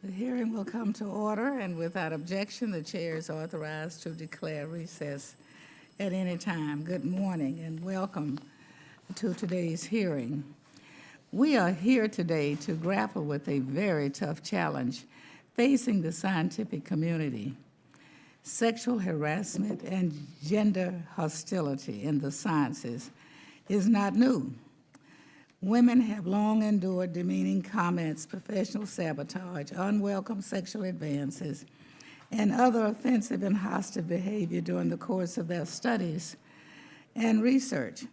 The hearing will come to order, and without objection, the chair is authorized to declare recess at any time. Good morning and welcome to today's hearing. We are here today to grapple with a very tough challenge facing the scientific community. Sexual harassment and gender hostility in the sciences is not new. Women have long endured demeaning comments, professional sabotage, unwelcome sexual advances, and other offensive and hostile behavior during the course of their studies and research.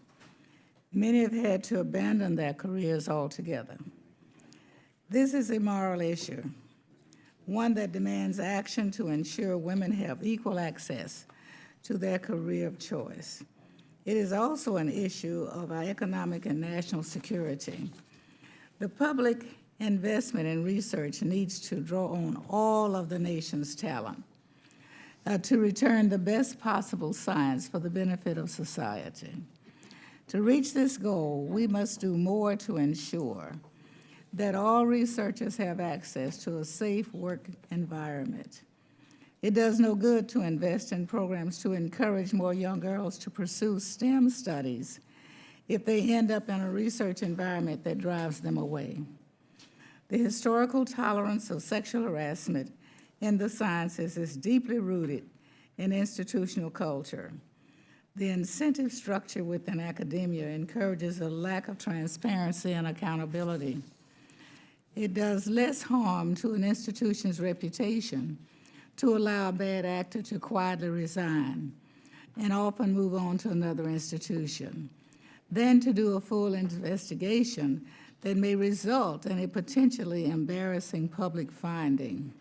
Many have had to abandon their careers altogether. This is a moral issue, one that demands action to ensure women have equal access to their career of choice. It is also an issue of our economic and national security. The public investment in research needs to draw on all of the nation's talent to return the best possible science for the benefit of society. To reach this goal, we must do more to ensure that all researchers have access to a safe work environment. It does no good to invest in programs to encourage more young girls to pursue STEM studies if they end up in a research environment that drives them away. The historical tolerance of sexual harassment in the sciences is deeply rooted in institutional culture. The incentive structure within academia encourages a lack of transparency and accountability. It does less harm to an institution's reputation to allow a bad actor to quietly resign and often move on to another institution than to do a full investigation that may result in a potentially embarrassing public finding.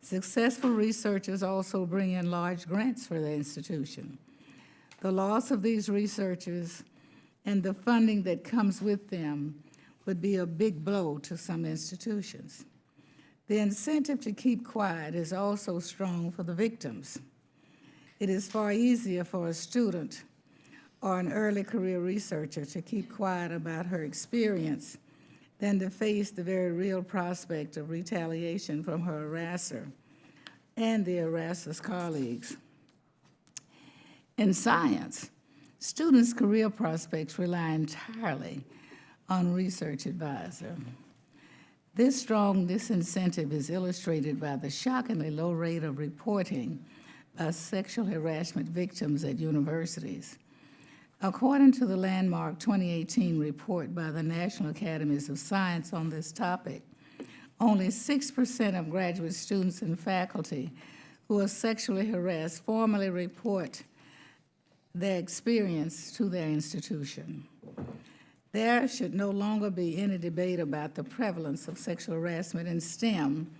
Successful researchers also bring in large grants for the institution. The loss of these researchers and the funding that comes with them would be a big blow to some institutions. The incentive to keep quiet is also strong for the victims. It is far easier for a student or an early career researcher to keep quiet about her experience than to face the very real prospect of retaliation from her harasser and the harasser's colleagues. In science, students' career prospects rely entirely on research advisor. This strong disincentive is illustrated by the shockingly low rate of reporting by sexual harassment victims at universities. According to the landmark 2018 report by the National Academies of Science on this topic, only 6% of graduate students and faculty who are sexually harassed formally report their experience to their institution. There should no longer be any debate about the prevalence of sexual harassment in STEM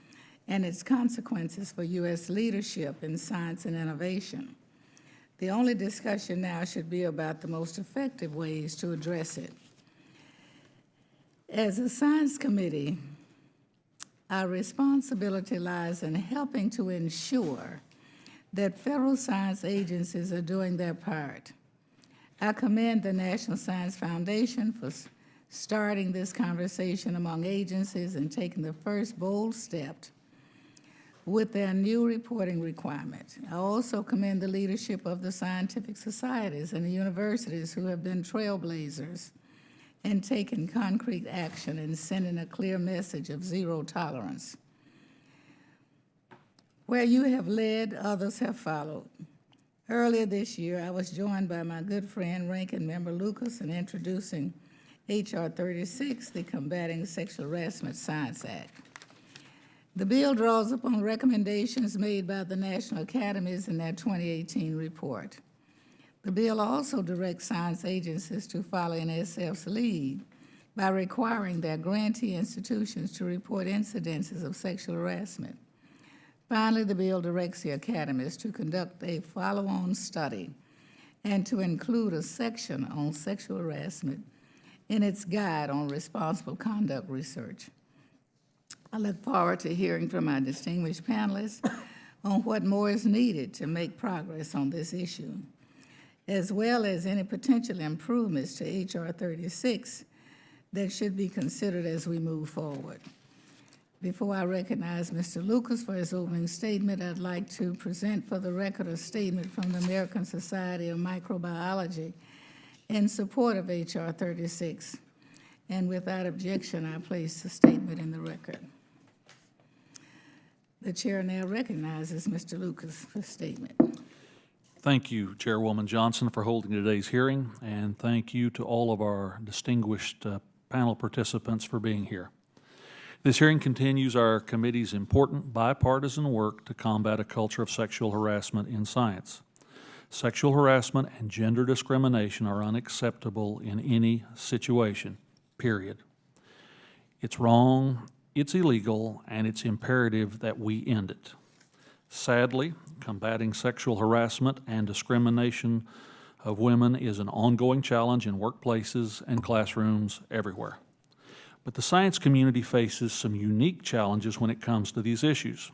and its consequences for U.S. leadership in science and innovation. The only discussion now should be about the most effective ways to address it. As a science committee, our responsibility lies in helping to ensure that federal science agencies are doing their part. I commend the National Science Foundation for starting this conversation among agencies and taking the first bold step with their new reporting requirement. I also commend the leadership of the scientific societies and the universities who have been trailblazers and taken concrete action in sending a clear message of zero tolerance. Where you have led, others have followed. Earlier this year, I was joined by my good friend, Ranking Member Lucas, in introducing H.R. 36, the Combating Sexual Harassment Science Act. The bill draws upon recommendations made by the National Academies in their 2018 report. The bill also directs science agencies to follow NSF's lead by requiring their grantee institutions to report incidences of sexual harassment. Finally, the bill directs the academies to conduct a follow-on study and to include a section on sexual harassment in its guide on responsible conduct research. I look forward to hearing from our distinguished panelists on what more is needed to make progress on this issue, as well as any potential improvements to H.R. 36 that should be considered as we move forward. Before I recognize Mr. Lucas for his opening statement, I'd like to present for the record a statement from the American Society of Microbiology in support of H.R. 36. And without objection, I place the statement in the record. The chair now recognizes Mr. Lucas for statement. Thank you, Chairwoman Johnson, for holding today's hearing, and thank you to all of our distinguished panel participants for being here. This hearing continues our committee's important bipartisan work to combat a culture of sexual harassment in science. Sexual harassment and gender discrimination are unacceptable in any situation, period. It's wrong, it's illegal, and it's imperative that we end it. Sadly, combating sexual harassment and discrimination of women is an ongoing challenge in workplaces and classrooms everywhere. But the science community faces some unique challenges when it comes to these issues,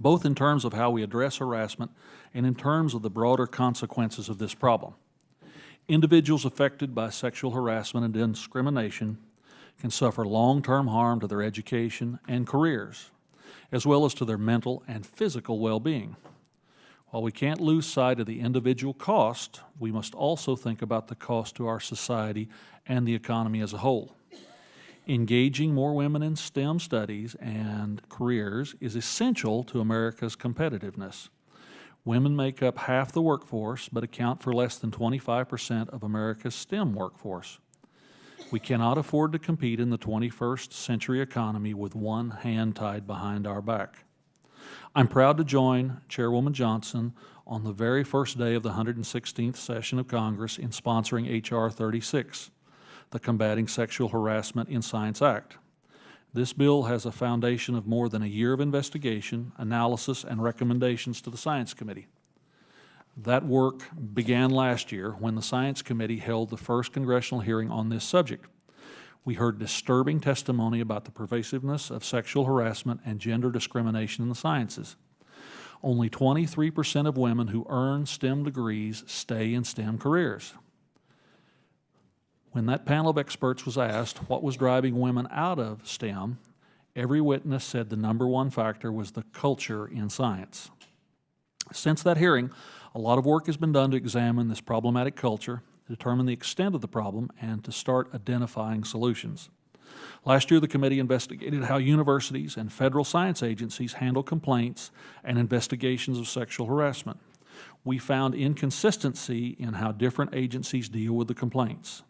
both in terms of how we address harassment and in terms of the broader consequences of this problem. Individuals affected by sexual harassment and discrimination can suffer long-term harm to their education and careers, as well as to their mental and physical well-being. While we can't lose sight of the individual cost, we must also think about the cost to our society and the economy as a whole. Engaging more women in STEM studies and careers is essential to America's competitiveness. Women make up half the workforce, but account for less than 25% of America's STEM workforce. We cannot afford to compete in the 21st century economy with one hand tied behind our back. I'm proud to join Chairwoman Johnson on the very first day of the 116th session of Congress in sponsoring H.R. 36, the Combating Sexual Harassment in Science Act. This bill has a foundation of more than a year of investigation, analysis, and recommendations to the Science Committee. That work began last year when the Science Committee held the first congressional hearing on this subject. We heard disturbing testimony about the pervasiveness of sexual harassment and gender discrimination in the sciences. Only 23% of women who earn STEM degrees stay in STEM careers. When that panel of experts was asked what was driving women out of STEM, every witness said the number one factor was the culture in science. Since that hearing, a lot of work has been done to examine this problematic culture, determine the extent of the problem, and to start identifying solutions. Last year, the committee investigated how universities and federal science agencies handle complaints and investigations of sexual harassment. We found inconsistency in how different agencies deal with the complaints.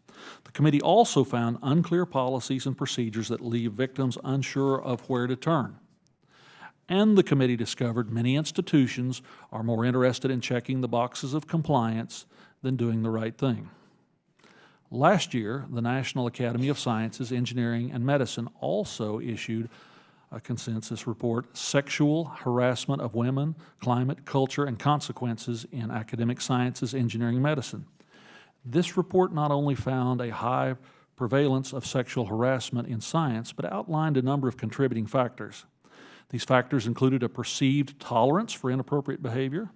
The committee also found unclear policies and procedures that leave victims unsure of where to turn. And the committee discovered many institutions are more interested in checking the boxes of compliance than doing the right thing. Last year, the National Academy of Sciences, Engineering, and Medicine also issued a consensus report, Sexual Harassment of Women, Climate, Culture, and Consequences in Academic Sciences, Engineering, and Medicine. This report not only found a high prevalence of sexual harassment in science, but outlined a number of contributing factors. These factors included a perceived tolerance for inappropriate behavior,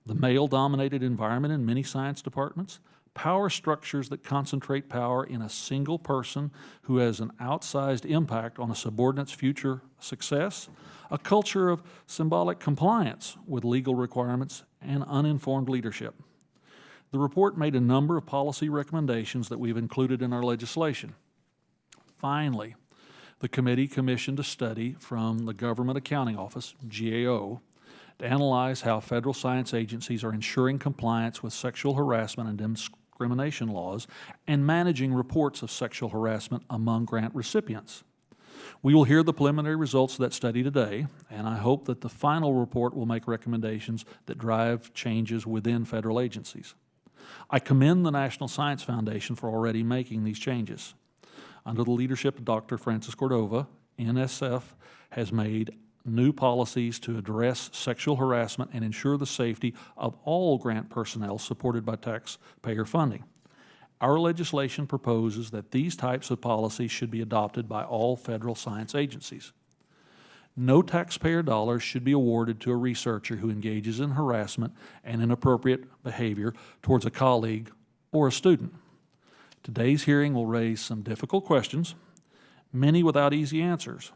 the male-dominated environment in many science departments, power structures that concentrate power in a single person who has an outsized impact on a subordinate's future success, a culture of symbolic compliance with legal requirements, and uninformed leadership. The report made a number of policy recommendations that we've included in our legislation. Finally, the committee commissioned a study from the Government Accounting Office, GAO, to analyze how federal science agencies are ensuring compliance with sexual harassment and discrimination laws and managing reports of sexual harassment among grant recipients. We will hear the preliminary results of that study today, and I hope that the final report will make recommendations that drive changes within federal agencies. I commend the National Science Foundation for already making these changes. Under the leadership of Dr. Francis Cordova, NSF has made new policies to address sexual harassment and ensure the safety of all grant personnel supported by taxpayer funding. Our legislation proposes that these types of policies should be adopted by all federal science agencies. No taxpayer dollars should be awarded to a researcher who engages in harassment and inappropriate behavior towards a colleague or a student. Today's hearing will raise some difficult questions, many without easy answers.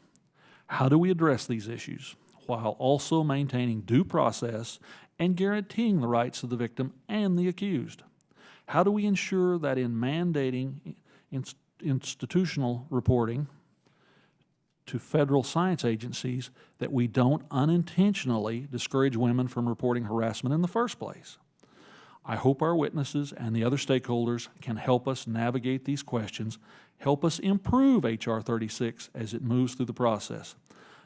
How do we address these issues while also maintaining due process and guaranteeing the rights of the victim and the accused? How do we ensure that in mandating institutional reporting to federal science agencies that we don't unintentionally discourage women from reporting harassment in the first place? I hope our witnesses and the other stakeholders can help us navigate these questions, help us improve H.R. 36 as it moves through the process.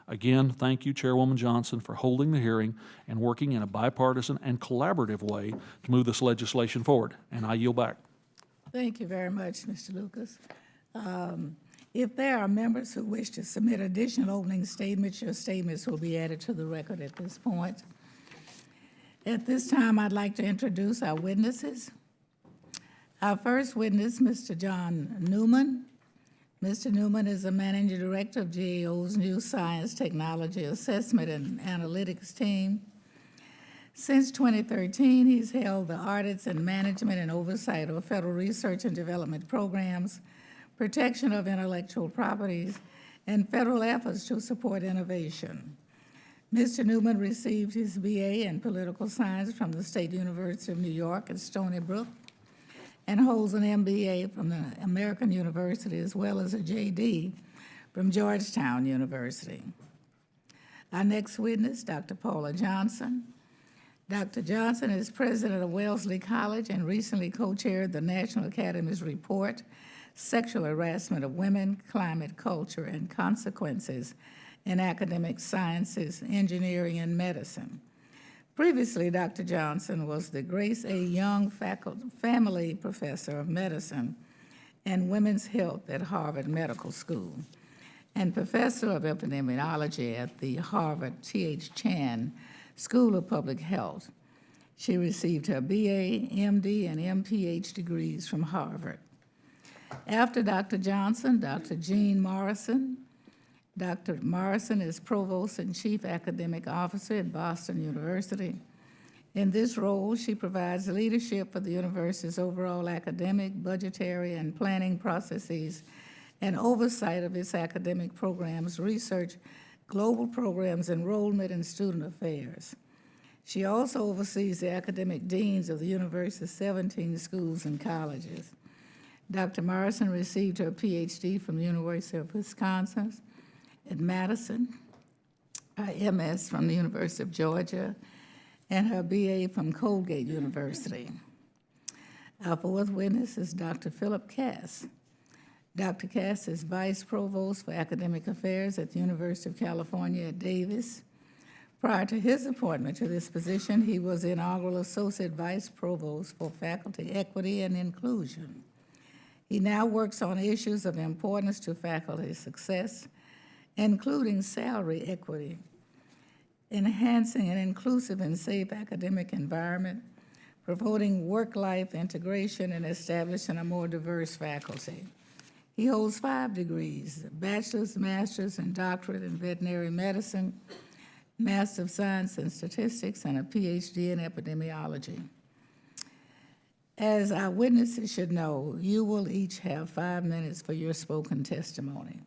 Again, thank you, Chairwoman Johnson, for holding the hearing and working in a bipartisan and collaborative way to move this legislation forward. And I yield back. Thank you very much, Mr. Lucas. If there are members who wish to submit additional opening statements, your statements will be added to the record at this point. At this time, I'd like to introduce our witnesses. Our first witness, Mr. John Neumann. Mr. Neumann is the Managing Director of GAO's New Science Technology Assessment and Analytics team. Since 2013, he's held the audits and management and oversight of federal research and development programs, protection of intellectual properties, and federal efforts to support innovation. Mr. Neumann received his BA in political science from the State University of New York at Stony Brook and holds an MBA from the American University as well as a JD from Georgetown University. Our next witness, Dr. Paula Johnson. Dr. Johnson is president of Wellesley College and recently co-chaired the National Academy's report, Sexual Harassment of Women, Climate, Culture, and Consequences in Academic Sciences, Engineering, and Medicine. Previously, Dr. Johnson was the Grace A. Young Family Professor of Medicine and Women's Health at Harvard Medical School and Professor of Epidemiology at the Harvard T.H. Chan School of Public Health. She received her BA, MD, and MPH degrees from Harvard. After Dr. Johnson, Dr. Jean Morrison. Dr. Morrison is Provost and Chief Academic Officer at Boston University. In this role, she provides leadership for the university's overall academic, budgetary, and planning processes and oversight of its academic programs, research, global programs, enrollment, and student affairs. She also oversees the academic deans of the university's 17 schools and colleges. Dr. Morrison received her PhD from the University of Wisconsin at Madison, her MS from the University of Georgia, and her BA from Colgate University. Our fourth witness is Dr. Phillip Kass. Dr. Kass is Vice Provost for Academic Affairs at the University of California at Davis. Prior to his appointment to this position, he was the inaugural Associate Vice Provost for Faculty Equity and Inclusion. He now works on issues of importance to faculty success, including salary equity, enhancing an inclusive and safe academic environment, promoting work-life integration, and establishing a more diverse faculty. He holds 5 degrees, a bachelor's, master's, and doctorate in veterinary medicine, Master of Science in Statistics, and a PhD in epidemiology. As our witnesses should know, you will each have 5 minutes for your spoken testimony.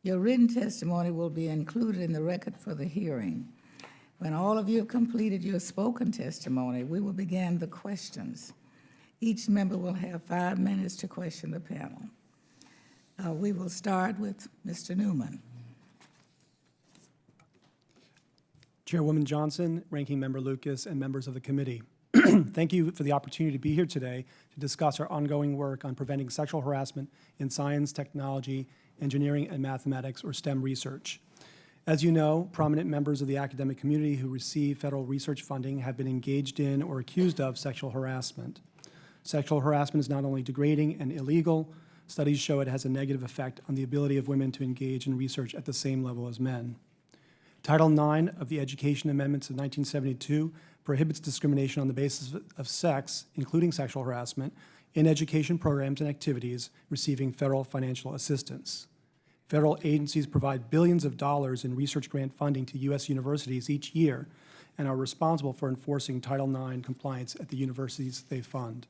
Your written testimony will be included in the record for the hearing. When all of you have completed your spoken testimony, we will begin the questions. Each member will have 5 minutes to question the panel. We will start with Mr. Neumann. Chairwoman Johnson, Ranking Member Lucas, and members of the committee. Thank you for the opportunity to be here today to discuss our ongoing work on preventing sexual harassment in science, technology, engineering, and mathematics, or STEM research. As you know, prominent members of the academic community who receive federal research funding have been engaged in or accused of sexual harassment. Sexual harassment is not only degrading and illegal, studies show it has a negative effect on the ability of women to engage in research at the same level as men. Title IX of the Education Amendments of 1972 prohibits discrimination on the basis of sex, including sexual harassment, in education programs and activities receiving federal financial assistance. Federal agencies provide billions of dollars in research grant funding to U.S. universities each year and are responsible for enforcing Title IX compliance at the universities they fund.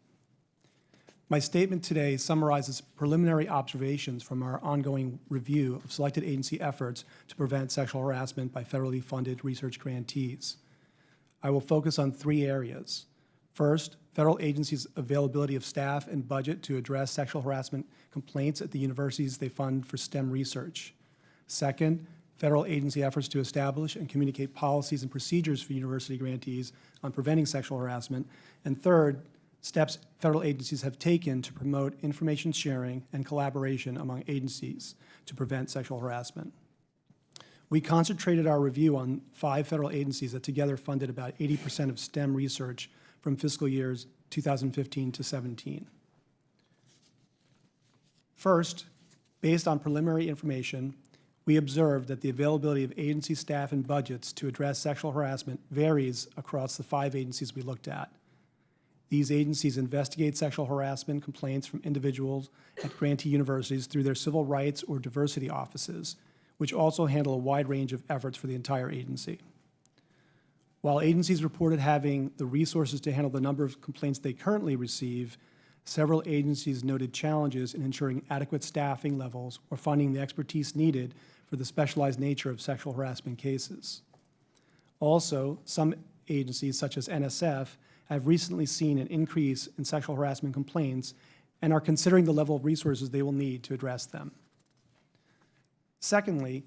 My statement today summarizes preliminary observations from our ongoing review of selected agency efforts to prevent sexual harassment by federally funded research grantees. I will focus on 3 areas. First, federal agencies' availability of staff and budget to address sexual harassment complaints at the universities they fund for STEM research. Second, federal agency efforts to establish and communicate policies and procedures for university grantees on preventing sexual harassment. And third, steps federal agencies have taken to promote information sharing and collaboration among agencies to prevent sexual harassment. We concentrated our review on 5 federal agencies that together funded about 80% of STEM research from fiscal years 2015 to 17. First, based on preliminary information, we observed that the availability of agency staff and budgets to address sexual harassment varies across the 5 agencies we looked at. These agencies investigate sexual harassment complaints from individuals at grantee universities through their civil rights or diversity offices, which also handle a wide range of efforts for the entire agency. While agencies reported having the resources to handle the number of complaints they currently receive, several agencies noted challenges in ensuring adequate staffing levels or finding the expertise needed for the specialized nature of sexual harassment cases. Also, some agencies, such as NSF, have recently seen an increase in sexual harassment complaints and are considering the level of resources they will need to address them. Secondly,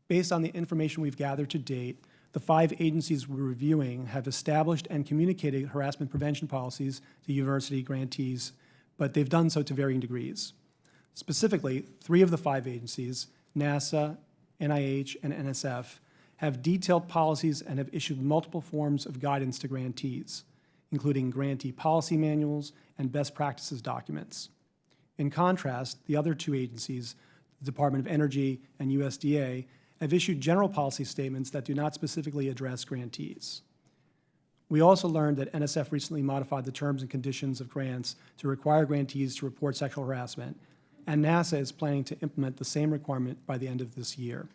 based on the information we've gathered to date, the 5 agencies we're reviewing have established and communicated harassment prevention policies to university grantees, but they've done so to varying degrees. Specifically, 3 of the 5 agencies, NASA, NIH, and NSF, have detailed policies and have issued multiple forms of guidance to grantees, including grantee policy manuals and best practices documents. In contrast, the other 2 agencies, the Department of Energy and USDA, have issued general policy statements that do not specifically address grantees. We also learned that NSF recently modified the terms and conditions of grants to require grantees to report sexual harassment, and NASA is planning to implement the same requirement by the end of this year.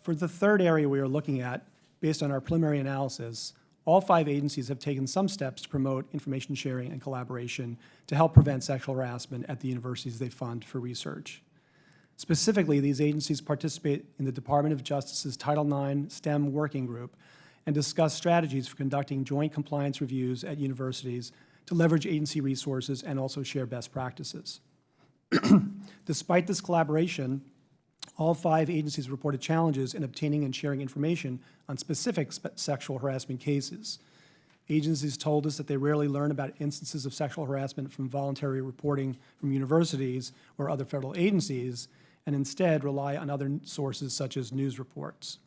For the third area we are looking at, based on our preliminary analysis, all 5 agencies have taken some steps to promote information sharing and collaboration to help prevent sexual harassment at the universities they fund for research. Specifically, these agencies participate in the Department of Justice's Title IX STEM Working Group and discuss strategies for conducting joint compliance reviews at universities to leverage agency resources and also share best practices. Despite this collaboration, all 5 agencies reported challenges in obtaining and sharing information on specific sexual harassment cases. Agencies told us that they rarely learn about instances of sexual harassment from voluntary reporting from universities or other federal agencies, and instead rely on other sources such as news reports.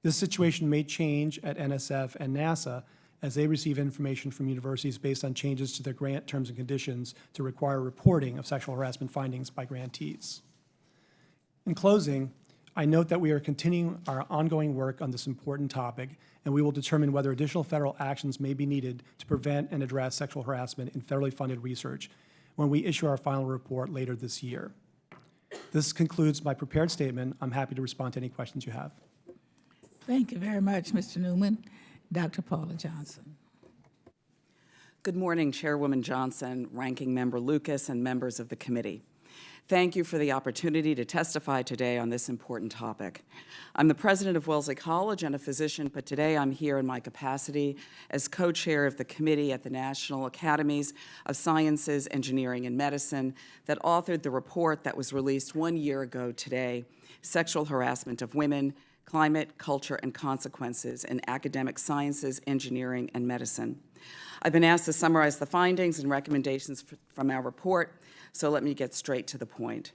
This situation may change at NSF and NASA as they receive information from universities based on changes to their grant terms and conditions to require reporting of sexual harassment findings by grantees. In closing, I note that we are continuing our ongoing work on this important topic, and we will determine whether additional federal actions may be needed to prevent and address sexual harassment in federally funded research when we issue our final report later this year. This concludes my prepared statement. I'm happy to respond to any questions you have. Thank you very much, Mr. Neumann. Dr. Paula Johnson. Good morning, Chairwoman Johnson, Ranking Member Lucas, and members of the committee. Thank you for the opportunity to testify today on this important topic. I'm the president of Wellesley College and a physician, but today I'm here in my capacity as co-chair of the committee at the National Academies of Sciences, Engineering, and Medicine that authored the report that was released 1 year ago today, Sexual Harassment of Women, Climate, Culture, and Consequences in Academic Sciences, Engineering, and Medicine. I've been asked to summarize the findings and recommendations from our report, so let me get straight to the point.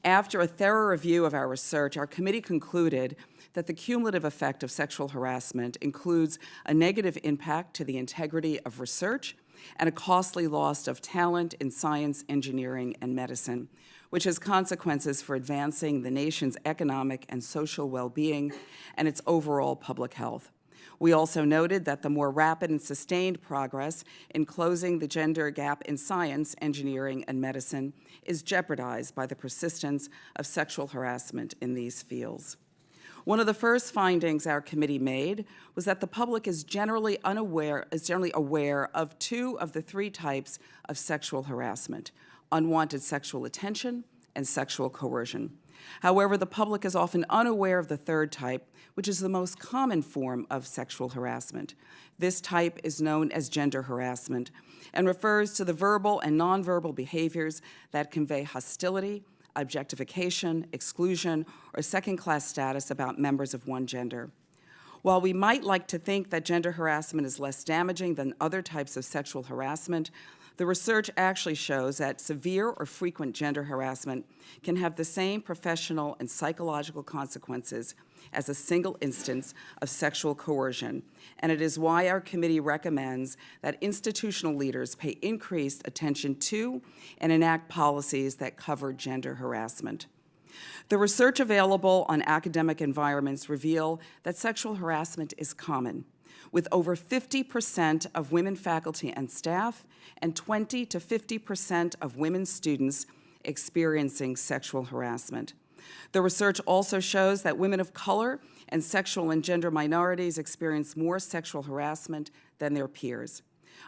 After a thorough review of our research, our committee concluded that the cumulative effect of sexual harassment includes a negative impact to the integrity of research and a costly loss of talent in science, engineering, and medicine, which has consequences for advancing the nation's economic and social well-being and its overall public health. We also noted that the more rapid and sustained progress in closing the gender gap in science, engineering, and medicine is jeopardized by the persistence of sexual harassment in these fields. One of the first findings our committee made was that the public is generally aware of two of the three types of sexual harassment: unwanted sexual attention and sexual coercion. However, the public is often unaware of the third type, which is the most common form of sexual harassment. This type is known as gender harassment and refers to the verbal and nonverbal behaviors that convey hostility, objectification, exclusion, or second-class status about members of one gender. While we might like to think that gender harassment is less damaging than other types of sexual harassment, the research actually shows that severe or frequent gender harassment can have the same professional and psychological consequences as a single instance of sexual coercion, and it is why our committee recommends that institutional leaders pay increased attention to and enact policies that cover gender harassment. The research available on academic environments reveal that sexual harassment is common, with over 50% of women faculty and staff and 20 to 50% of women students experiencing sexual harassment. The research also shows that women of color and sexual and gender minorities experience more sexual harassment than their peers.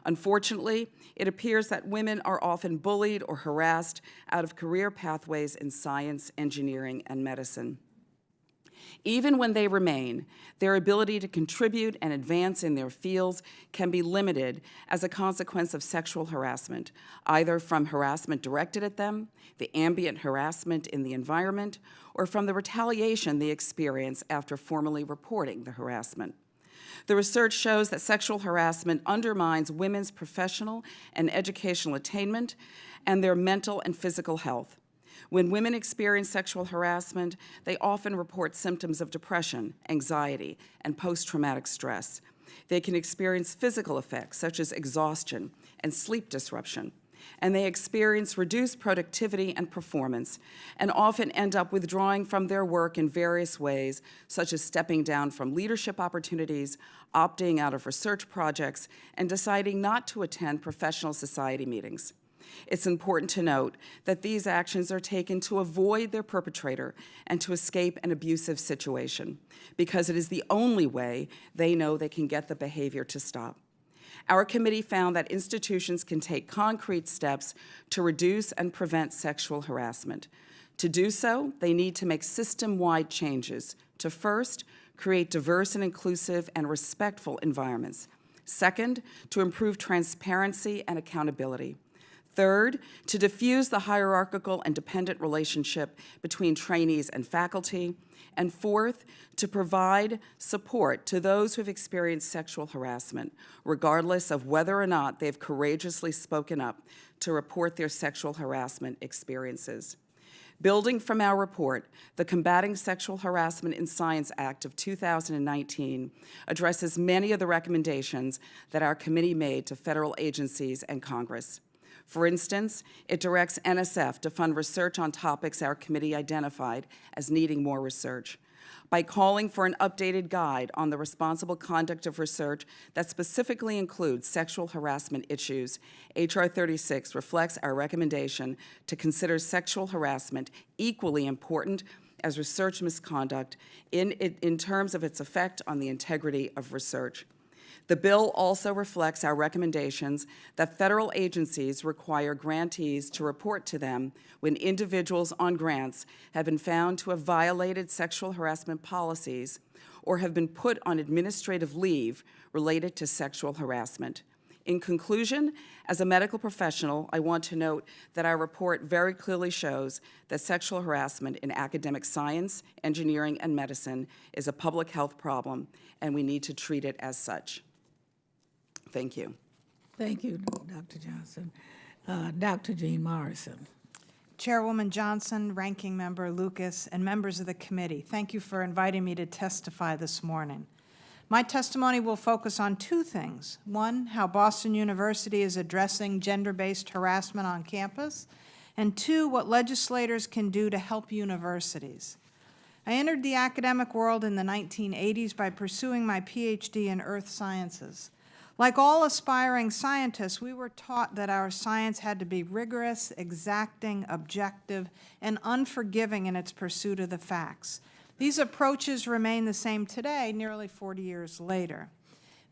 Unfortunately, it appears that women are often bullied or harassed out of career pathways in science, engineering, and medicine. Even when they remain, their ability to contribute and advance in their fields can be limited as a consequence of sexual harassment, either from harassment directed at them, the ambient harassment in the environment, or from the retaliation they experience after formally reporting the harassment. The research shows that sexual harassment undermines women's professional and educational attainment and their mental and physical health. When women experience sexual harassment, they often report symptoms of depression, anxiety, and post-traumatic stress. They can experience physical effects such as exhaustion and sleep disruption, and they experience reduced productivity and performance, and often end up withdrawing from their work in various ways, such as stepping down from leadership opportunities, opting out of research projects, and deciding not to attend professional society meetings. It's important to note that these actions are taken to avoid their perpetrator and to escape an abusive situation, because it is the only way they know they can get the behavior to stop. Our committee found that institutions can take concrete steps to reduce and prevent sexual harassment. To do so, they need to make system-wide changes to, first, create diverse and inclusive and respectful environments. Second, to improve transparency and accountability. Third, to diffuse the hierarchical and dependent relationship between trainees and faculty. And fourth, to provide support to those who have experienced sexual harassment, regardless of whether or not they've courageously spoken up to report their sexual harassment experiences. Building from our report, the Combating Sexual Harassment in Science Act of 2019 addresses many of the recommendations that our committee made to federal agencies and Congress. For instance, it directs NSF to fund research on topics our committee identified as needing more research. By calling for an updated guide on the responsible conduct of research that specifically includes sexual harassment issues, H.R. 36 reflects our recommendation to consider sexual harassment equally important as research misconduct in terms of its effect on the integrity of research. The bill also reflects our recommendations that federal agencies require grantees to report to them when individuals on grants have been found to have violated sexual harassment policies or have been put on administrative leave related to sexual harassment. In conclusion, as a medical professional, I want to note that our report very clearly shows that sexual harassment in academic science, engineering, and medicine is a public health problem, and we need to treat it as such. Thank you. Thank you, Dr. Johnson. Dr. Jean Morrison. Chairwoman Johnson, Ranking Member Lucas, and members of the committee, thank you for inviting me to testify this morning. My testimony will focus on two things. One, how Boston University is addressing gender-based harassment on campus, and two, what legislators can do to help universities. I entered the academic world in the 1980s by pursuing my PhD in earth sciences. Like all aspiring scientists, we were taught that our science had to be rigorous, exacting, objective, and unforgiving in its pursuit of the facts. These approaches remain the same today, nearly 40 years later.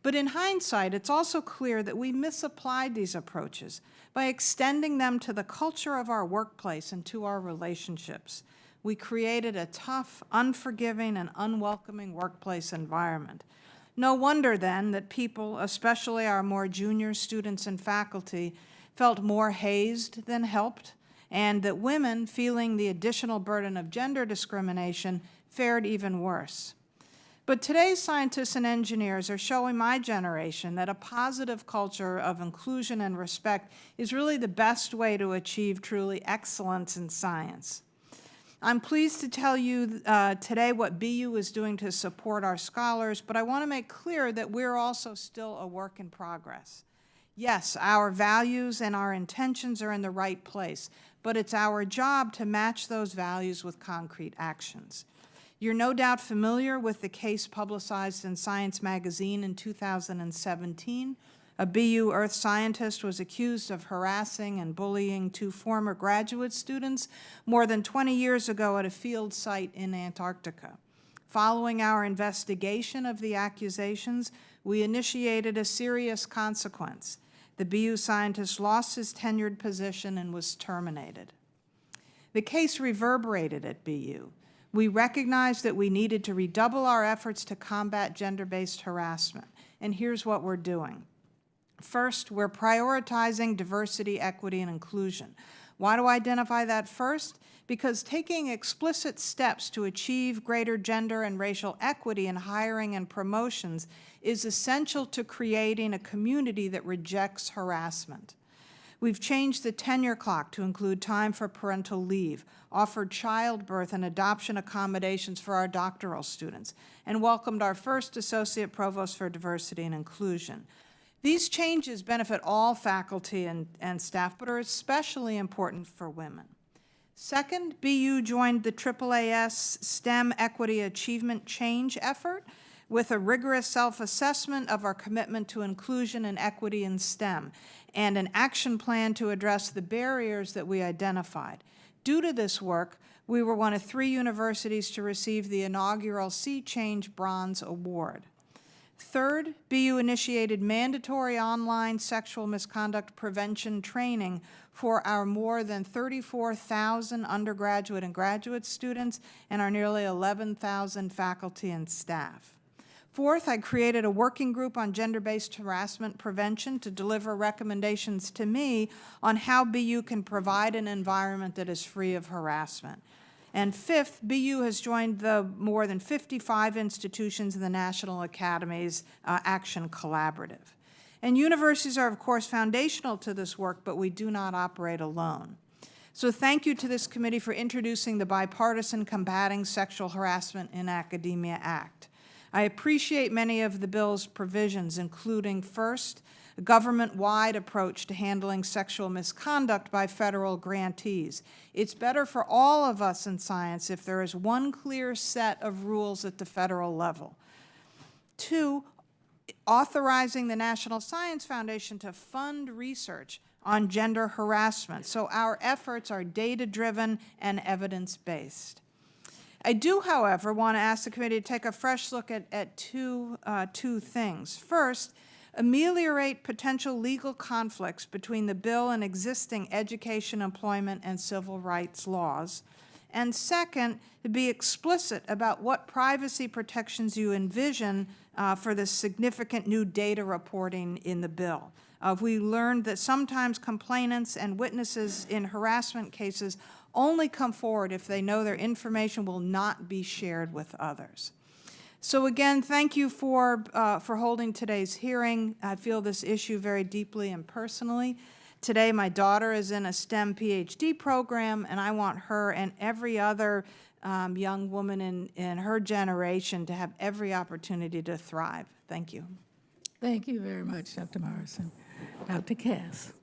But in hindsight, it's also clear that we misapplied these approaches by extending them to the culture of our workplace and to our relationships. We created a tough, unforgiving, and unwelcoming workplace environment. No wonder then that people, especially our more junior students and faculty, felt more hazed than helped, and that women, feeling the additional burden of gender discrimination, fared even worse. But today's scientists and engineers are showing my generation that a positive culture of inclusion and respect is really the best way to achieve truly excellence in science. I'm pleased to tell you today what BU is doing to support our scholars, but I want to make clear that we're also still a work in progress. Yes, our values and our intentions are in the right place, but it's our job to match those values with concrete actions. You're no doubt familiar with the case publicized in Science magazine in 2017. A BU earth scientist was accused of harassing and bullying two former graduate students more than 20 years ago at a field site in Antarctica. Following our investigation of the accusations, we initiated a serious consequence. The BU scientist lost his tenured position and was terminated. The case reverberated at BU. We recognized that we needed to redouble our efforts to combat gender-based harassment, and here's what we're doing. First, we're prioritizing diversity, equity, and inclusion. Why do I identify that first? Because taking explicit steps to achieve greater gender and racial equity in hiring and promotions is essential to creating a community that rejects harassment. We've changed the tenure clock to include time for parental leave, offered childbirth and adoption accommodations for our doctoral students, and welcomed our first Associate Provost for Diversity and Inclusion. These changes benefit all faculty and staff, but are especially important for women. Second, BU joined the AAAS STEM Equity Achievement Change effort with a rigorous self-assessment of our commitment to inclusion and equity in STEM, and an action plan to address the barriers that we identified. Due to this work, we were one of 3 universities to receive the inaugural Sea Change Bronze Award. Third, BU initiated mandatory online sexual misconduct prevention training for our more than 34,000 undergraduate and graduate students and our nearly 11,000 faculty and staff. Fourth, I created a working group on gender-based harassment prevention to deliver recommendations to me on how BU can provide an environment that is free of harassment. And fifth, BU has joined the more than 55 institutions in the National Academy's Action Collaborative. And universities are, of course, foundational to this work, but we do not operate alone. So thank you to this committee for introducing the Bipartisan Combating Sexual Harassment in Academia Act. I appreciate many of the bill's provisions, including, first, a government-wide approach to handling sexual misconduct by federal grantees. It's better for all of us in science if there is one clear set of rules at the federal level. Two, authorizing the National Science Foundation to fund research on gender harassment, so our efforts are data-driven and evidence-based. I do, however, want to ask the committee to take a fresh look at two things. First, ameliorate potential legal conflicts between the bill and existing education, employment, and civil rights laws. And second, to be explicit about what privacy protections you envision for the significant new data reporting in the bill. We learned that sometimes complainants and witnesses in harassment cases only come forward if they know their information will not be shared with others. So again, thank you for holding today's hearing. I feel this issue very deeply and personally. Today, my daughter is in a STEM PhD program, and I want her and every other young woman in her generation to have every opportunity to thrive. Thank you. Thank you very much, Dr. Morrison. Dr. Kass.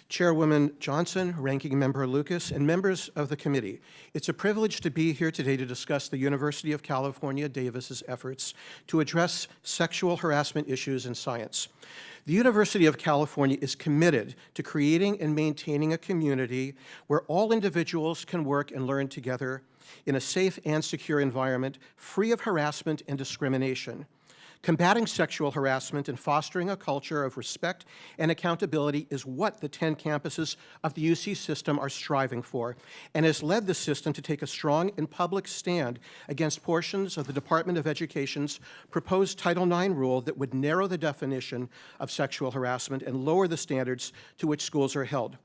Chairwoman Johnson, Ranking Member Lucas, and members of the committee. It's a privilege to be here today to discuss the University of California, Davis's efforts to address sexual harassment issues in science. The University of California is committed to creating and maintaining a community where all individuals can work and learn together in a safe and secure environment, free of harassment and discrimination. Combating sexual harassment and fostering a culture of respect and accountability is what the 10 campuses of the UC system are striving for, and has led the system to take a strong and public stand against portions of the Department of Education's proposed Title IX rule that would narrow the definition of sexual harassment and lower the standards to which schools are held.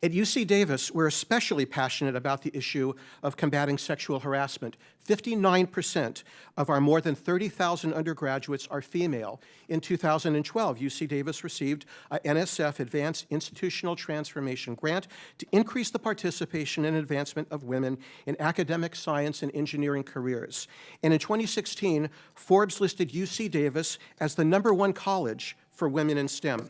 At UC Davis, we're especially passionate about the issue of combating sexual harassment. 59% of our more than 30,000 undergraduates are female. In 2012, UC Davis received a NSF Advanced Institutional Transformation Grant to increase the participation and advancement of women in academic science and engineering careers. And in 2016, Forbes listed UC Davis as the #1 college for women in STEM.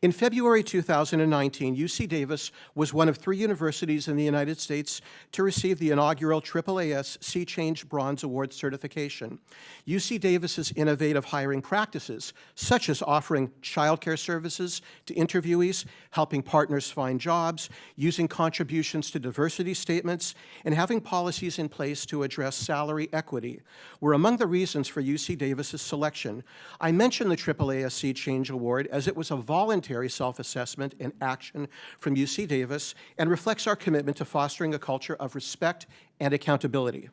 In February 2019, UC Davis was one of 3 universities in the United States to receive the inaugural AAAS Sea Change Bronze Award certification. UC Davis's innovative hiring practices, such as offering childcare services to interviewees, helping partners find jobs, using contributions to diversity statements, and having policies in place to address salary equity, were among the reasons for UC Davis's selection. I mention the AAAS Sea Change Award as it was a voluntary self-assessment and action from UC Davis and reflects our commitment to fostering a culture of respect and accountability.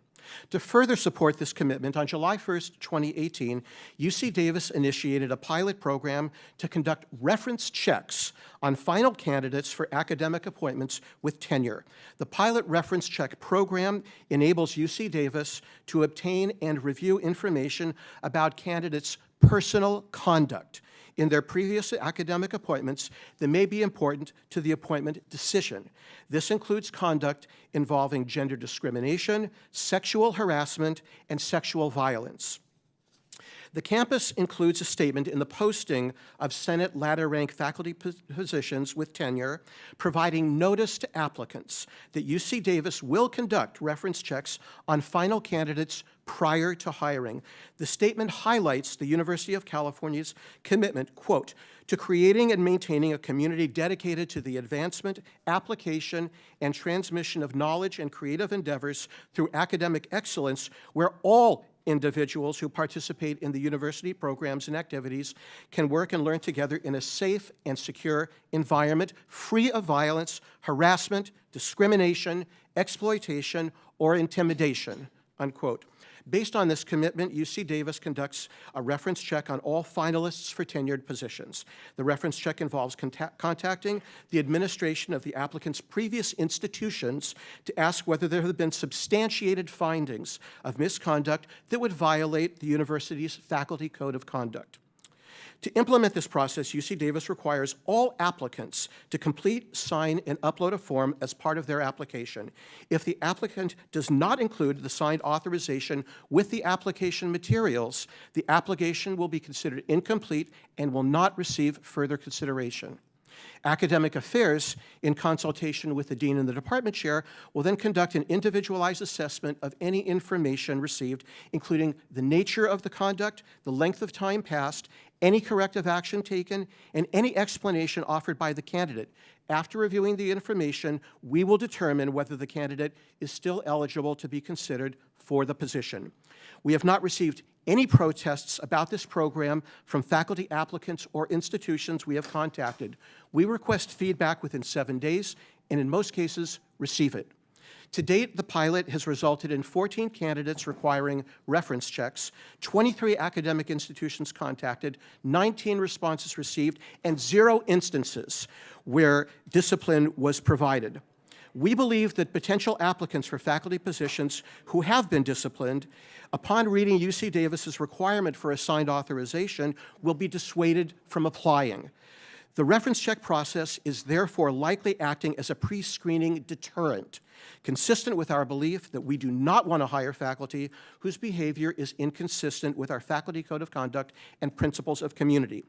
To further support this commitment, on July 1st, 2018, UC Davis initiated a pilot program to conduct reference checks on final candidates for academic appointments with tenure. The pilot reference check program enables UC Davis to obtain and review information about candidates' personal conduct in their previous academic appointments that may be important to the appointment decision. This includes conduct involving gender discrimination, sexual harassment, and sexual violence. The campus includes a statement in the posting of Senate ladder-rank faculty positions with tenure, providing notice to applicants that UC Davis will conduct reference checks on final candidates prior to hiring. The statement highlights the University of California's commitment, quote, to creating and maintaining a community dedicated to the advancement, application, and transmission of knowledge and creative endeavors through academic excellence, where all individuals who participate in the university programs and activities can work and learn together in a safe and secure environment, free of violence, harassment, discrimination, exploitation, or intimidation, unquote. Based on this commitment, UC Davis conducts a reference check on all finalists for tenured positions. The reference check involves contacting the administration of the applicant's previous institutions to ask whether there have been substantiated findings of misconduct that would violate the university's faculty code of conduct. To implement this process, UC Davis requires all applicants to complete, sign, and upload a form as part of their application. If the applicant does not include the signed authorization with the application materials, the application will be considered incomplete and will not receive further consideration. Academic Affairs, in consultation with the dean and the department chair, will then conduct an individualized assessment of any information received, including the nature of the conduct, the length of time passed, any corrective action taken, and any explanation offered by the candidate. After reviewing the information, we will determine whether the candidate is still eligible to be considered for the position. We have not received any protests about this program from faculty applicants or institutions we have contacted. We request feedback within 7 days, and in most cases, receive it. To date, the pilot has resulted in 14 candidates requiring reference checks, 23 academic institutions contacted, 19 responses received, and 0 instances where discipline was provided. We believe that potential applicants for faculty positions who have been disciplined, upon reading UC Davis's requirement for assigned authorization, will be dissuaded from applying. The reference check process is therefore likely acting as a pre-screening deterrent, consistent with our belief that we do not want to hire faculty whose behavior is inconsistent with our faculty code of conduct and principles of community.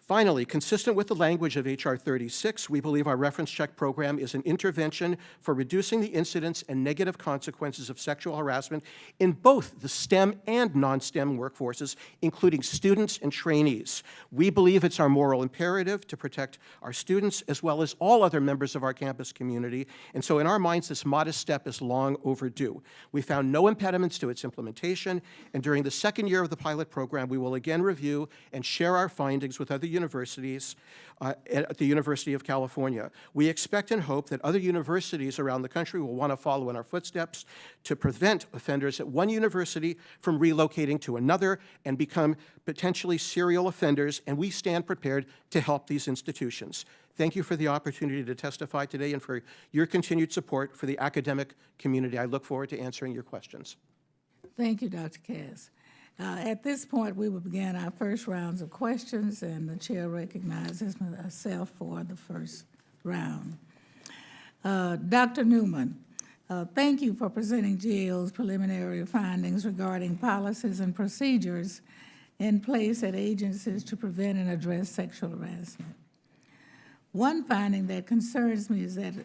Finally, consistent with the language of H.R. 36, we believe our reference check program is an intervention for reducing the incidence and negative consequences of sexual harassment in both the STEM and non-STEM workforces, including students and trainees. We believe it's our moral imperative to protect our students as well as all other members of our campus community, and so in our minds, this modest step is long overdue. We found no impediments to its implementation, and during the second year of the pilot program, we will again review and share our findings with other universities at the University of California. We expect and hope that other universities around the country will want to follow in our footsteps to prevent offenders at one university from relocating to another and become potentially serial offenders, and we stand prepared to help these institutions. Thank you for the opportunity to testify today and for your continued support for the academic community. I look forward to answering your questions. Thank you, Dr. Kass. At this point, we will begin our first rounds of questions, and the chair recognizes herself for the first round. Dr. Neumann, thank you for presenting GAO's preliminary findings regarding policies and procedures in place at agencies to prevent and address sexual harassment. One finding that concerns me is that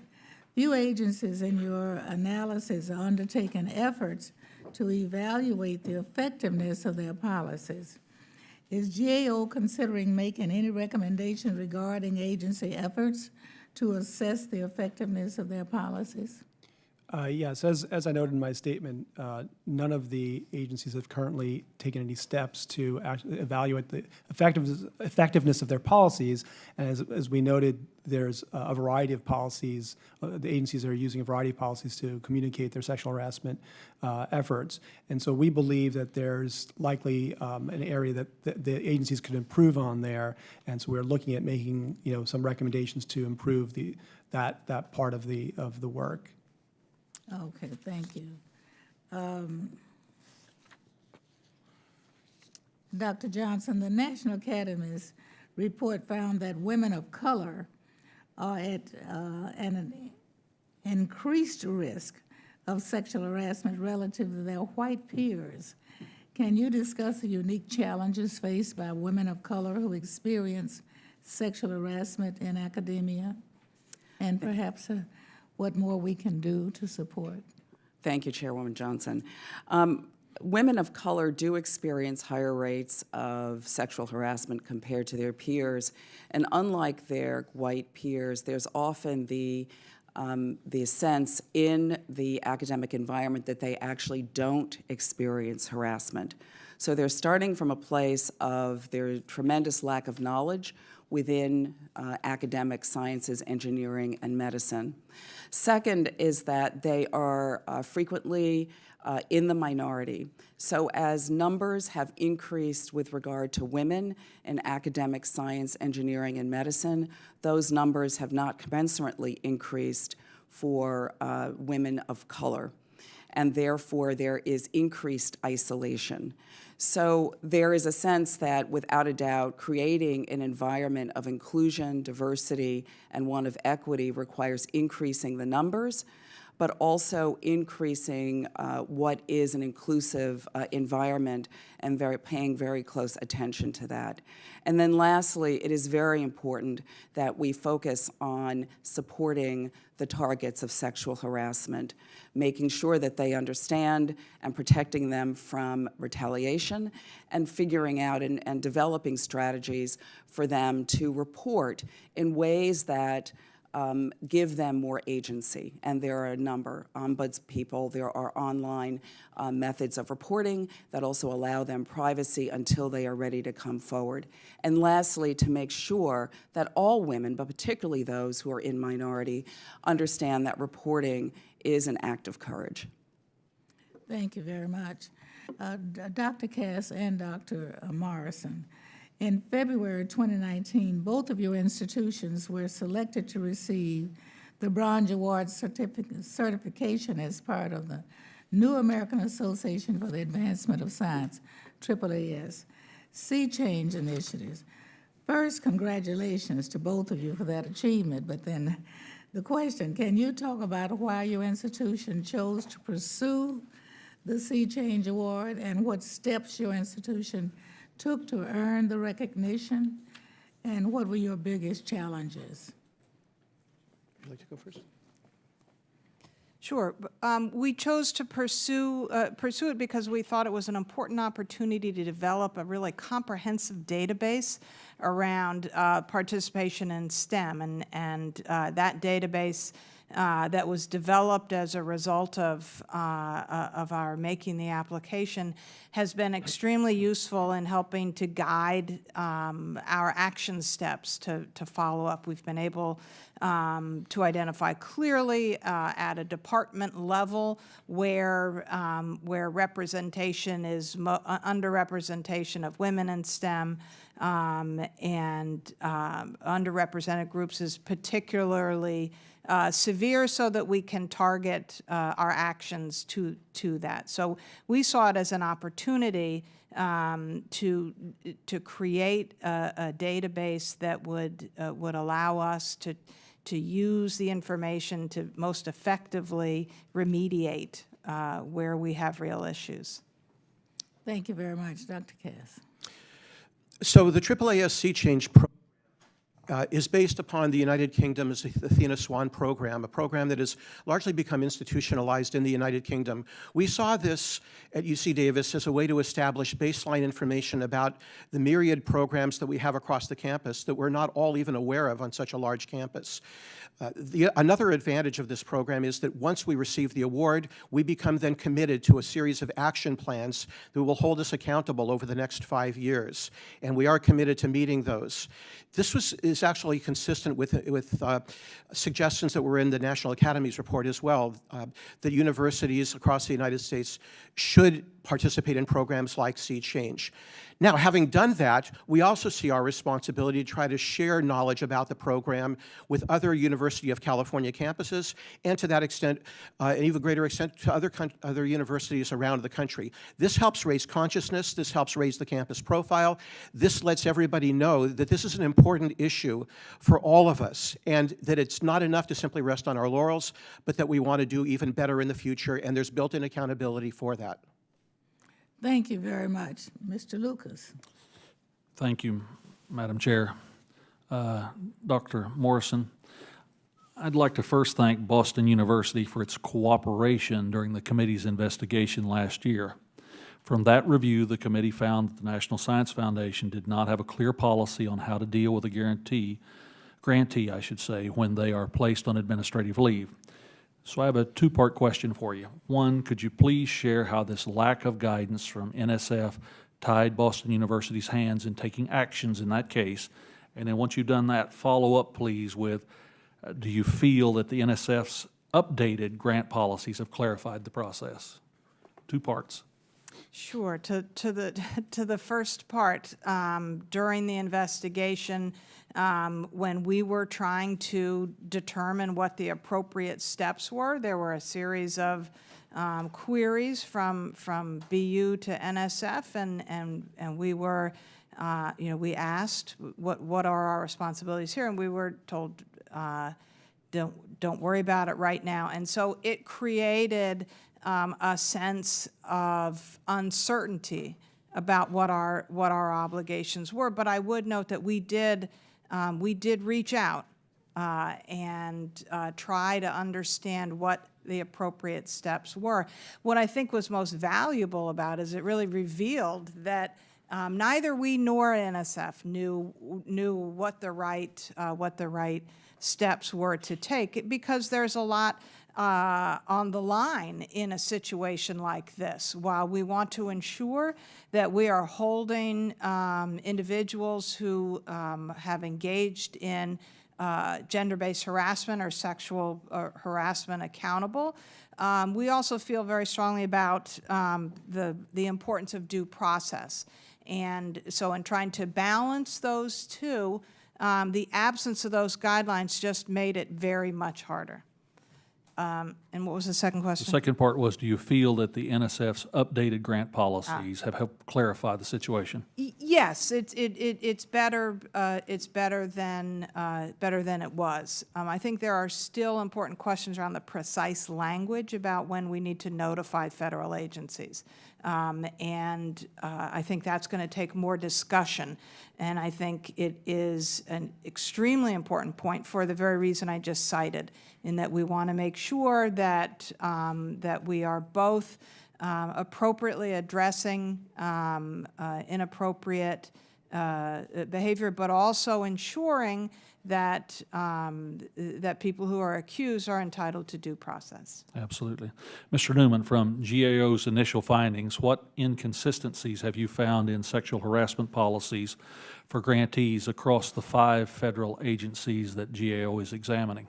few agencies in your analysis are undertaking efforts to evaluate the effectiveness of their policies. Is GAO considering making any recommendations regarding agency efforts to assess the effectiveness of their policies? Yes, as I noted in my statement, none of the agencies have currently taken any steps to evaluate the effectiveness of their policies. And as we noted, there's a variety of policies. The agencies are using a variety of policies to communicate their sexual harassment efforts. And so we believe that there's likely an area that the agencies could improve on there. And so we're looking at making some recommendations to improve that part of the work. Okay, thank you. Dr. Johnson, the National Academy's report found that women of color are at an increased risk of sexual harassment relative to their white peers. Can you discuss the unique challenges faced by women of color who experience sexual harassment in academia, and perhaps what more we can do to support? Thank you, Chairwoman Johnson. Women of color do experience higher rates of sexual harassment compared to their peers, and unlike their white peers, there's often the sense in the academic environment that they actually don't experience harassment. So they're starting from a place of their tremendous lack of knowledge within academic sciences, engineering, and medicine. Second is that they are frequently in the minority. So as numbers have increased with regard to women in academic science, engineering, and medicine, those numbers have not commensurately increased for women of color. And therefore, there is increased isolation. So there is a sense that, without a doubt, creating an environment of inclusion, diversity, and one of equity requires increasing the numbers, but also increasing what is an inclusive environment and paying very close attention to that. And then lastly, it is very important that we focus on supporting the targets of sexual harassment, making sure that they understand and protecting them from retaliation, and figuring out and developing strategies for them to report in ways that give them more agency. And there are a number, ombudspeople, there are online methods of reporting that also allow them privacy until they are ready to come forward. And lastly, to make sure that all women, but particularly those who are in minority, understand that reporting is an act of courage. Thank you very much. Dr. Kass and Dr. Morrison, in February 2019, both of your institutions were selected to receive the Bronze Award certification as part of the New American Association for the Advancement of Science, AAAS, Sea Change initiatives. First, congratulations to both of you for that achievement, but then the question, can you talk about why your institution chose to pursue the Sea Change Award and what steps your institution took to earn the recognition? And what were your biggest challenges? Would you like to go first? Sure. We chose to pursue it because we thought it was an important opportunity to develop a really comprehensive database around participation in STEM, and that database that was developed as a result of our making the application has been extremely useful in helping to guide our action steps to follow up. We've been able to identify clearly at a department level where representation is underrepresentation of women in STEM, and underrepresented groups is particularly severe, so that we can target our actions to that. So we saw it as an opportunity to create a database that would allow us to use the information to most effectively remediate where we have real issues. Thank you very much. Dr. Kass. So the AAAS Sea Change program is based upon the United Kingdom's Athena Swan program, a program that has largely become institutionalized in the United Kingdom. We saw this at UC Davis as a way to establish baseline information about the myriad programs that we have across the campus that we're not all even aware of on such a large campus. Another advantage of this program is that once we receive the award, we become then committed to a series of action plans that will hold us accountable over the next 5 years, and we are committed to meeting those. This is actually consistent with suggestions that were in the National Academy's report as well, that universities across the United States should participate in programs like Sea Change. Now, having done that, we also see our responsibility to try to share knowledge about the program with other University of California campuses, and to that extent, an even greater extent, to other universities around the country. This helps raise consciousness, this helps raise the campus profile, this lets everybody know that this is an important issue for all of us, and that it's not enough to simply rest on our laurels, but that we want to do even better in the future, and there's built-in accountability for that. Thank you very much. Mr. Lucas. Thank you, Madam Chair. Dr. Morrison, I'd like to first thank Boston University for its cooperation during the committee's investigation last year. From that review, the committee found that the National Science Foundation did not have a clear policy on how to deal with a grantee, when they are placed on administrative leave. So I have a two-part question for you. One, could you please share how this lack of guidance from NSF tied Boston University's hands in taking actions in that case? And then once you've done that, follow up, please, with do you feel that the NSF's updated grant policies have clarified the process? Two parts. Sure. To the first part, during the investigation, when we were trying to determine what the appropriate steps were, there were a series of queries from BU to NSF, and we were, we asked what are our responsibilities here, and we were told don't worry about it right now, and so it created a sense of uncertainty about what our obligations were. But I would note that we did reach out and try to understand what the appropriate steps were. What I think was most valuable about it is it really revealed that neither we nor NSF knew what the right steps were to take, because there's a lot on the line in a situation like this. While we want to ensure that we are holding individuals who have engaged in gender-based harassment or sexual harassment accountable, we also feel very strongly about the importance of due process. And so in trying to balance those two, the absence of those guidelines just made it very much harder. And what was the second question? The second part was, do you feel that the NSF's updated grant policies have helped clarify the situation? Yes, it's better. It's better than it was. I think there are still important questions around the precise language about when we need to notify federal agencies. I think that's going to take more discussion. And I think it is an extremely important point for the very reason I just cited, in that we want to make sure that, that we are both appropriately addressing inappropriate behavior, but also ensuring that, that people who are accused are entitled to due process. Absolutely. Mr. Neumann, from GAO's initial findings, what inconsistencies have you found in sexual harassment policies for grantees across the 5 federal agencies that GAO is examining?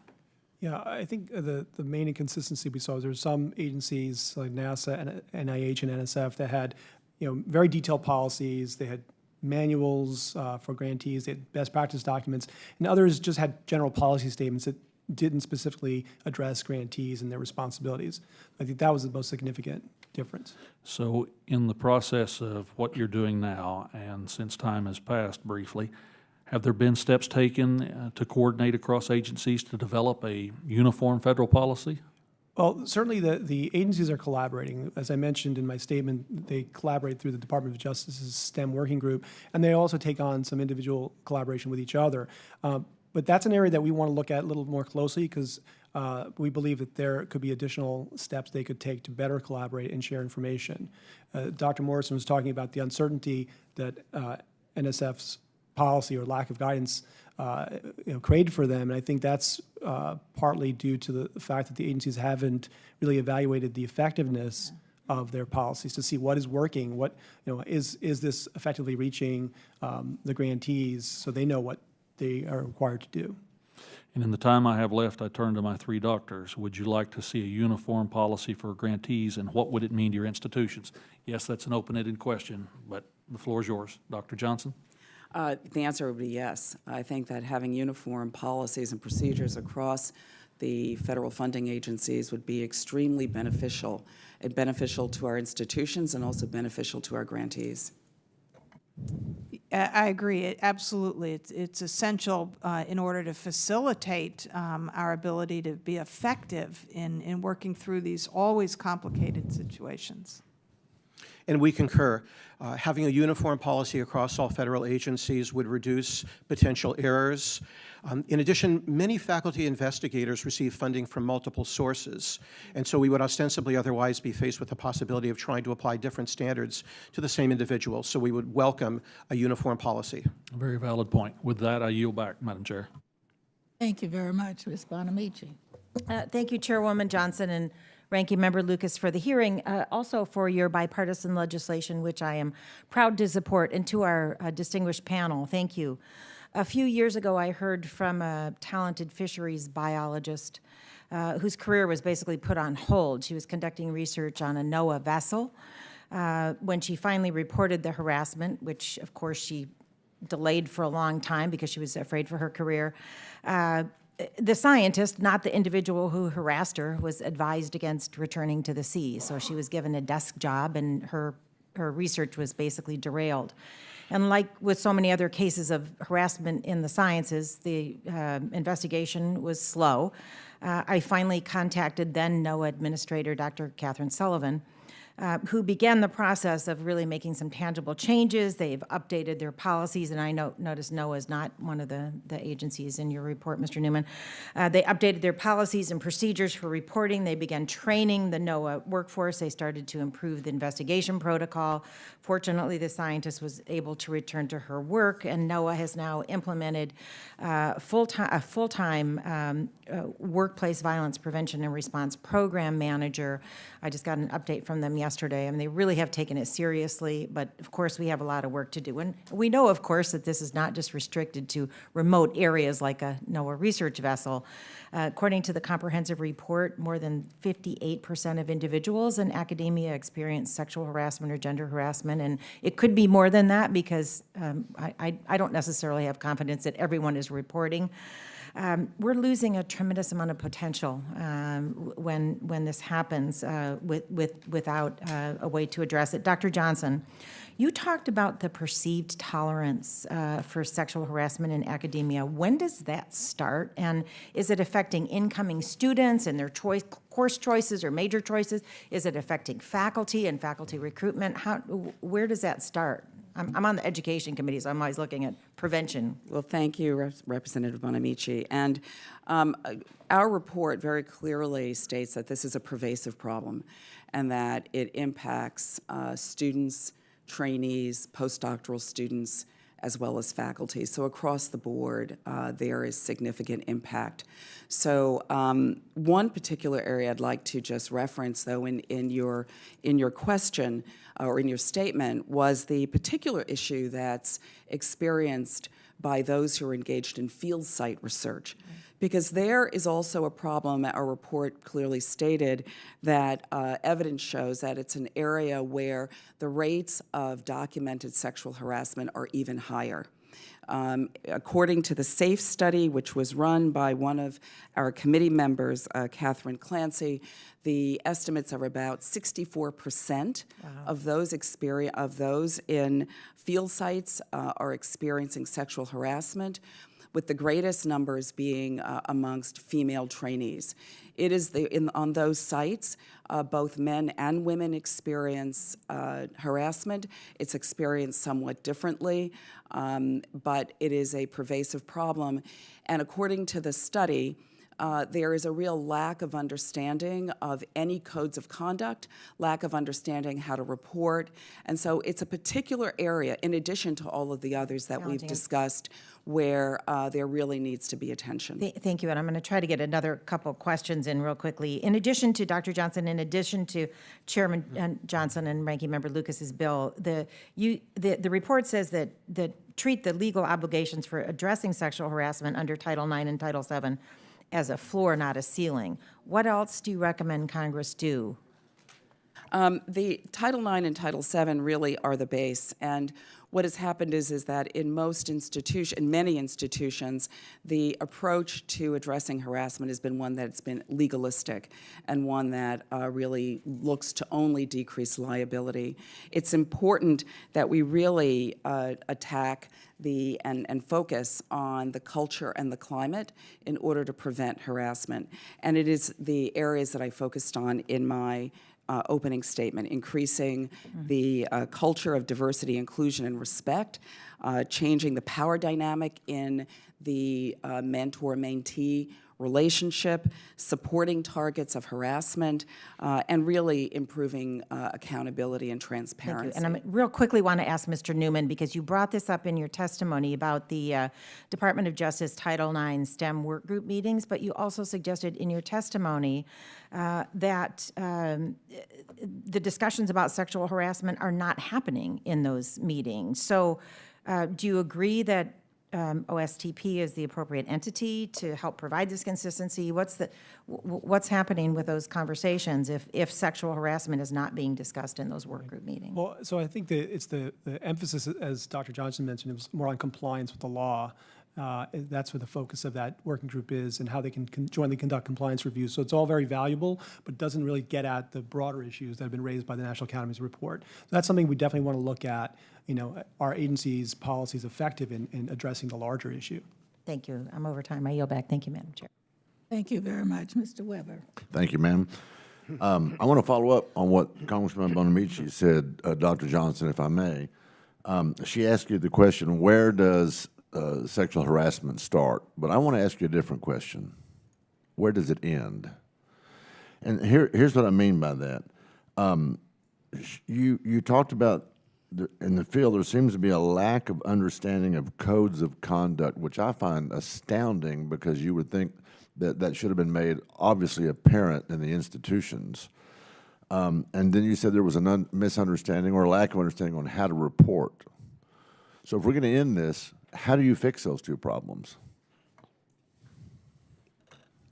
Yeah, I think the main inconsistency we saw is there's some agencies like NASA and NIH and NSF that had, very detailed policies. They had manuals for grantees, they had best practice documents, and others just had general policy statements that didn't specifically address grantees and their responsibilities. I think that was the most significant difference. So in the process of what you're doing now, and since time has passed briefly, have there been steps taken to coordinate across agencies to develop a uniform federal policy? Well, certainly the agencies are collaborating. As I mentioned in my statement, they collaborate through the Department of Justice's STEM working group, and they also take on some individual collaboration with each other. But that's an area that we want to look at a little more closely, because we believe that there could be additional steps they could take to better collaborate and share information. Dr. Morrison was talking about the uncertainty that NSF's policy or lack of guidance created for them, and I think that's partly due to the fact that the agencies haven't really evaluated the effectiveness of their policies to see what is working, what is this effectively reaching the grantees, so they know what they are required to do. And in the time I have left, I turn to my 3 doctors. Would you like to see a uniform policy for grantees, and what would it mean to your institutions? Yes, that's an open-ended question, but the floor is yours. Dr. Johnson? The answer would be yes. I think that having uniform policies and procedures across the federal funding agencies would be extremely beneficial, and beneficial to our institutions and also beneficial to our grantees. I agree, absolutely. It's essential in order to facilitate our ability to be effective in working through these always complicated situations. And we concur. Having a uniform policy across all federal agencies would reduce potential errors. In addition, many faculty investigators receive funding from multiple sources, and so we would ostensibly otherwise be faced with the possibility of trying to apply different standards to the same individual, so we would welcome a uniform policy. A very valid point. With that, I yield back, Madam Chair. Thank you very much, Ms. Bonamici. Thank you, Chairwoman Johnson and Ranking Member Lucas, for the hearing, also for your bipartisan legislation, which I am proud to support, and to our distinguished panel. Thank you. A few years ago, I heard from a talented fisheries biologist whose career was basically put on hold. She was conducting research on a NOAA vessel. When she finally reported the harassment, which of course she delayed for a long time because she was afraid for her career, the scientist, not the individual who harassed her, was advised against returning to the sea. So she was given a desk job, and her research was basically derailed. And like with so many other cases of harassment in the sciences, the investigation was slow. I finally contacted then NOAA Administrator Dr. Catherine Sullivan, who began the process of really making some tangible changes. They've updated their policies, and I notice NOAA is not one of the agencies in your report, Mr. Neumann. They updated their policies and procedures for reporting. They began training the NOAA workforce. They started to improve the investigation protocol. Fortunately, the scientist was able to return to her work, and NOAA has now implemented a full-time workplace violence prevention and response program manager. I just got an update from them yesterday. I mean, they really have taken it seriously, but of course we have a lot of work to do. And we know, of course, that this is not just restricted to remote areas like a NOAA research vessel. According to the comprehensive report, more than 58% of individuals in academia experience sexual harassment or gender harassment, and it could be more than that because I don't necessarily have confidence that everyone is reporting. We're losing a tremendous amount of potential when this happens without a way to address it. Dr. Johnson, you talked about the perceived tolerance for sexual harassment in academia. When does that start? And is it affecting incoming students and their course choices or major choices? Is it affecting faculty and faculty recruitment? Where does that start? I'm on the education committee, so I'm always looking at prevention. Well, thank you, Representative Bonamici. And our report very clearly states that this is a pervasive problem and that it impacts students, trainees, postdoctoral students, as well as faculty. So across the board, there is significant impact. So one particular area I'd like to just reference, though, in your question or in your statement was the particular issue that's experienced by those who are engaged in field site research. Because there is also a problem. Our report clearly stated that evidence shows that it's an area where the rates of documented sexual harassment are even higher. According to the SAFE study, which was run by one of our committee members, Catherine Clancy, the estimates are about 64% of those in field sites are experiencing sexual harassment, with the greatest numbers being amongst female trainees. It is on those sites, both men and women experience harassment. It's experienced somewhat differently, but it is a pervasive problem. And according to the study, there is a real lack of understanding of any codes of conduct, lack of understanding how to report. And so it's a particular area, in addition to all of the others that we've discussed, where there really needs to be attention. Thank you, and I'm going to try to get another couple questions in real quickly. In addition to Dr. Johnson, in addition to Chairman Johnson and Ranking Member Lucas's bill, the report says that treat the legal obligations for addressing sexual harassment under Title IX and Title VII as a floor, not a ceiling. What else do you recommend Congress do? The Title IX and Title VII really are the base, and what has happened is that in many institutions, the approach to addressing harassment has been one that's been legalistic and one that really looks to only decrease liability. It's important that we really attack and focus on the culture and the climate in order to prevent harassment. And it is the areas that I focused on in my opening statement: increasing the culture of diversity, inclusion, and respect, changing the power dynamic in the mentor-mentee relationship, supporting targets of harassment, and really improving accountability and transparency. And I real quickly want to ask Mr. Neumann, because you brought this up in your testimony about the Department of Justice Title IX STEM work group meetings, but you also suggested in your testimony that the discussions about sexual harassment are not happening in those meetings. So do you agree that OSTP is the appropriate entity to help provide this consistency? What's happening with those conversations if sexual harassment is not being discussed in those work group meetings? Well, so I think that it's the emphasis, as Dr. Johnson mentioned, it was more on compliance with the law. That's where the focus of that working group is and how they can jointly conduct compliance reviews. So it's all very valuable, but doesn't really get at the broader issues that have been raised by the National Academy's report. So that's something we definitely want to look at, our agency's policies effective in addressing the larger issue. Thank you. I'm over time. I yield back. Thank you, Madam Chair. Thank you very much, Mr. Weber. Thank you, ma'am. I want to follow up on what Congressman Bonamici said, Dr. Johnson, if I may. She asked you the question, where does sexual harassment start? But I want to ask you a different question. Where does it end? And here's what I mean by that. You talked about in the field there seems to be a lack of understanding of codes of conduct, which I find astounding because you would think that should have been made obviously apparent in the institutions. And then you said there was a misunderstanding or a lack of understanding on how to report. So if we're going to end this, how do you fix those two problems?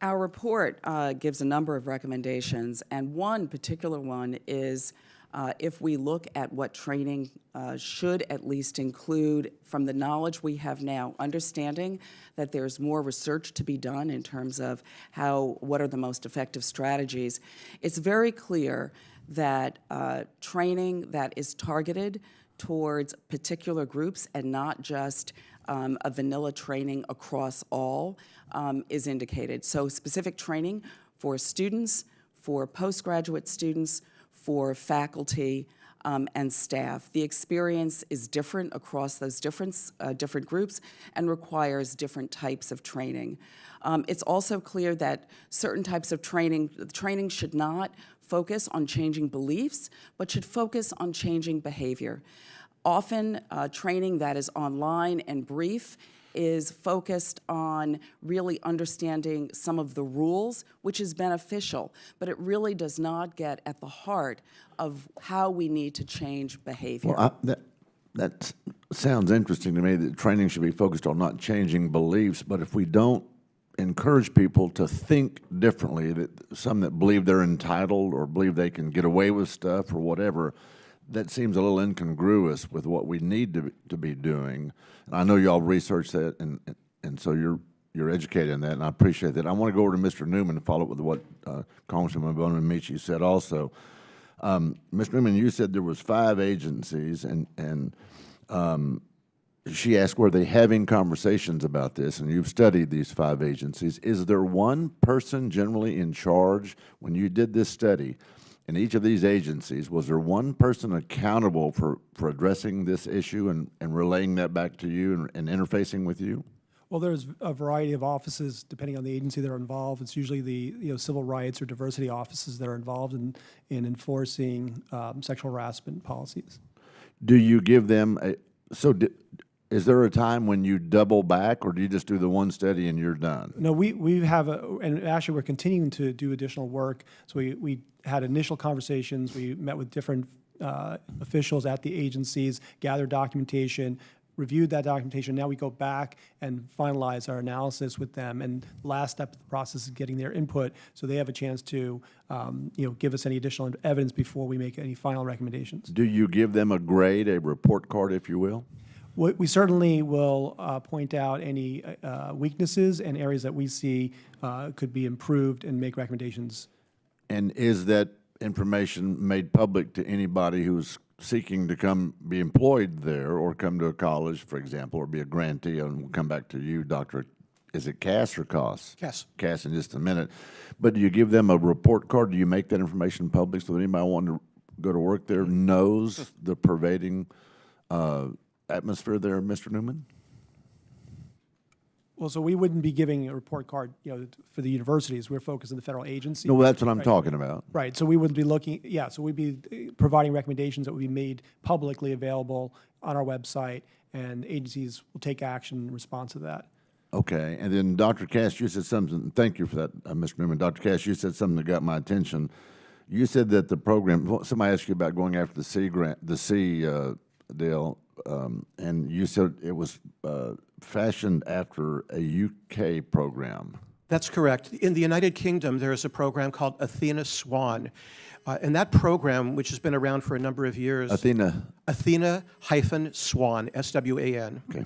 Our report gives a number of recommendations, and one particular one is If we look at what training should at least include, from the knowledge we have now, understanding that there's more research to be done in terms of what are the most effective strategies, it's very clear that training that is targeted towards particular groups and not just a vanilla training across all is indicated. So specific training for students, for postgraduate students, for faculty and staff. The experience is different across those different groups and requires different types of training. It's also clear that certain types of training should not focus on changing beliefs, but should focus on changing behavior. Often, training that is online and brief is focused on really understanding some of the rules, which is beneficial, but it really does not get at the heart of how we need to change behavior. Well, that sounds interesting to me, that training should be focused on not changing beliefs, but if we don't encourage people to think differently, that some that believe they're entitled or believe they can get away with stuff or whatever, that seems a little incongruous with what we need to be doing. And I know y'all researched that, and so you're educated in that, and I appreciate that. I want to go over to Mr. Neumann and follow up with what Congressman Bonamici said also. Mr. Neumann, you said there was 5 agencies, and she asked, were they having conversations about this? And you've studied these 5 agencies. Is there one person generally in charge when you did this study? In each of these agencies, was there one person accountable for addressing this issue and relaying that back to you and interfacing with you? Well, there's a variety of offices depending on the agency that are involved. It's usually the civil rights or diversity offices that are involved in enforcing sexual harassment policies. Do you give them is there a time when you double back, or do you just do the one study and you're done? No, we have, and actually we're continuing to do additional work. So we had initial conversations. We met with different officials at the agencies, gathered documentation, reviewed that documentation. Now we go back and finalize our analysis with them. And the last step of the process is getting their input, so they have a chance to give us any additional evidence before we make any final recommendations. Do you give them a grade, a report card, if you will? We certainly will point out any weaknesses and areas that we see could be improved and make recommendations. And is that information made public to anybody who's seeking to come be employed there or come to a college, for example, or be a grantee? And we'll come back to you, Dr. Is it Kass or Kass? Kass. Kass in just a minute. But do you give them a report card? Do you make that information public so that anybody wanting to go to work there knows the pervading atmosphere there, Mr. Neumann? Well, so we wouldn't be giving a report card, for the universities. We're focused on the federal agency. No, that's what I'm talking about. Right. So we would be looking, so we'd be providing recommendations that would be made publicly available on our website, and agencies will take action in response to that. Okay. And then Dr. Kass, you said something. Thank you for that, Mr. Neumann. Dr. Kass, you said something that got my attention. You said that the program, somebody asked you about going after the C grant, the C deal, and you said it was fashioned after a UK program. That's correct. In the United Kingdom, there is a program called Athena Swan. And that program, which has been around for a number of years. Athena-Swan, S-W-A-N. Okay.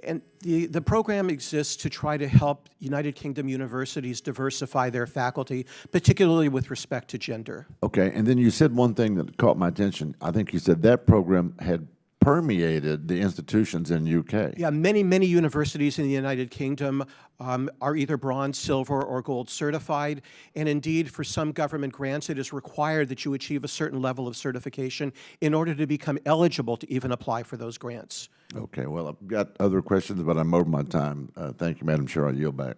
And the program exists to try to help United Kingdom universities diversify their faculty, particularly with respect to gender. Okay, and then you said one thing that caught my attention. I think you said that program had permeated the institutions in UK. Yeah, many, many universities in the United Kingdom are either bronze, silver, or gold certified. And indeed, for some government grants, it is required that you achieve a certain level of certification in order to become eligible to even apply for those grants. Okay, well, I've got other questions, but I'm over my time. Thank you, Madam Chair. I yield back.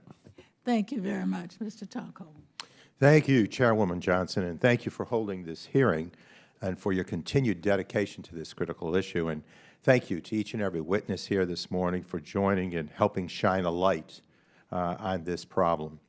Thank you very much, Mr. Taco. Thank you, Chairwoman Johnson, and thank you for holding this hearing and for your continued dedication to this critical issue. And thank you to each and every witness here this morning for joining and helping shine a light on this problem.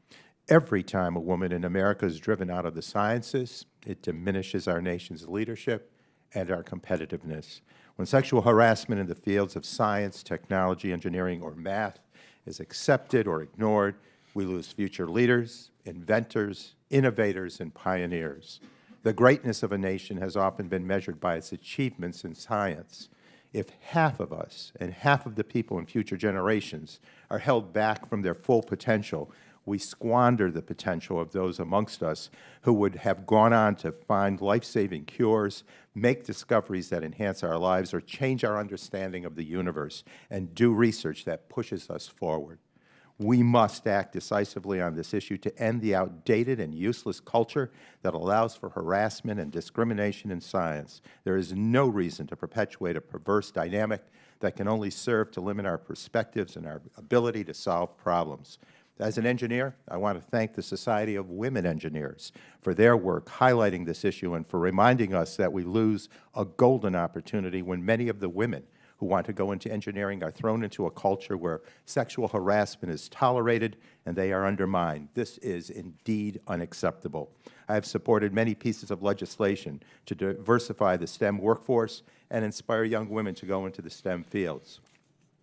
Every time a woman in America is driven out of the sciences, it diminishes our nation's leadership and our competitiveness. When sexual harassment in the fields of science, technology, engineering, or math is accepted or ignored, we lose future leaders, inventors, innovators, and pioneers. The greatness of a nation has often been measured by its achievements in science. If half of us and half of the people in future generations are held back from their full potential, we squander the potential of those amongst us who would have gone on to find life-saving cures, make discoveries that enhance our lives, or change our understanding of the universe, and do research that pushes us forward. We must act decisively on this issue to end the outdated and useless culture that allows for harassment and discrimination in science. There is no reason to perpetuate a perverse dynamic that can only serve to limit our perspectives and our ability to solve problems. As an engineer, I want to thank the Society of Women Engineers for their work highlighting this issue and for reminding us that we lose a golden opportunity when many of the women who want to go into engineering are thrown into a culture where sexual harassment is tolerated and they are undermined. This is indeed unacceptable. I have supported many pieces of legislation to diversify the STEM workforce and inspire young women to go into the STEM fields.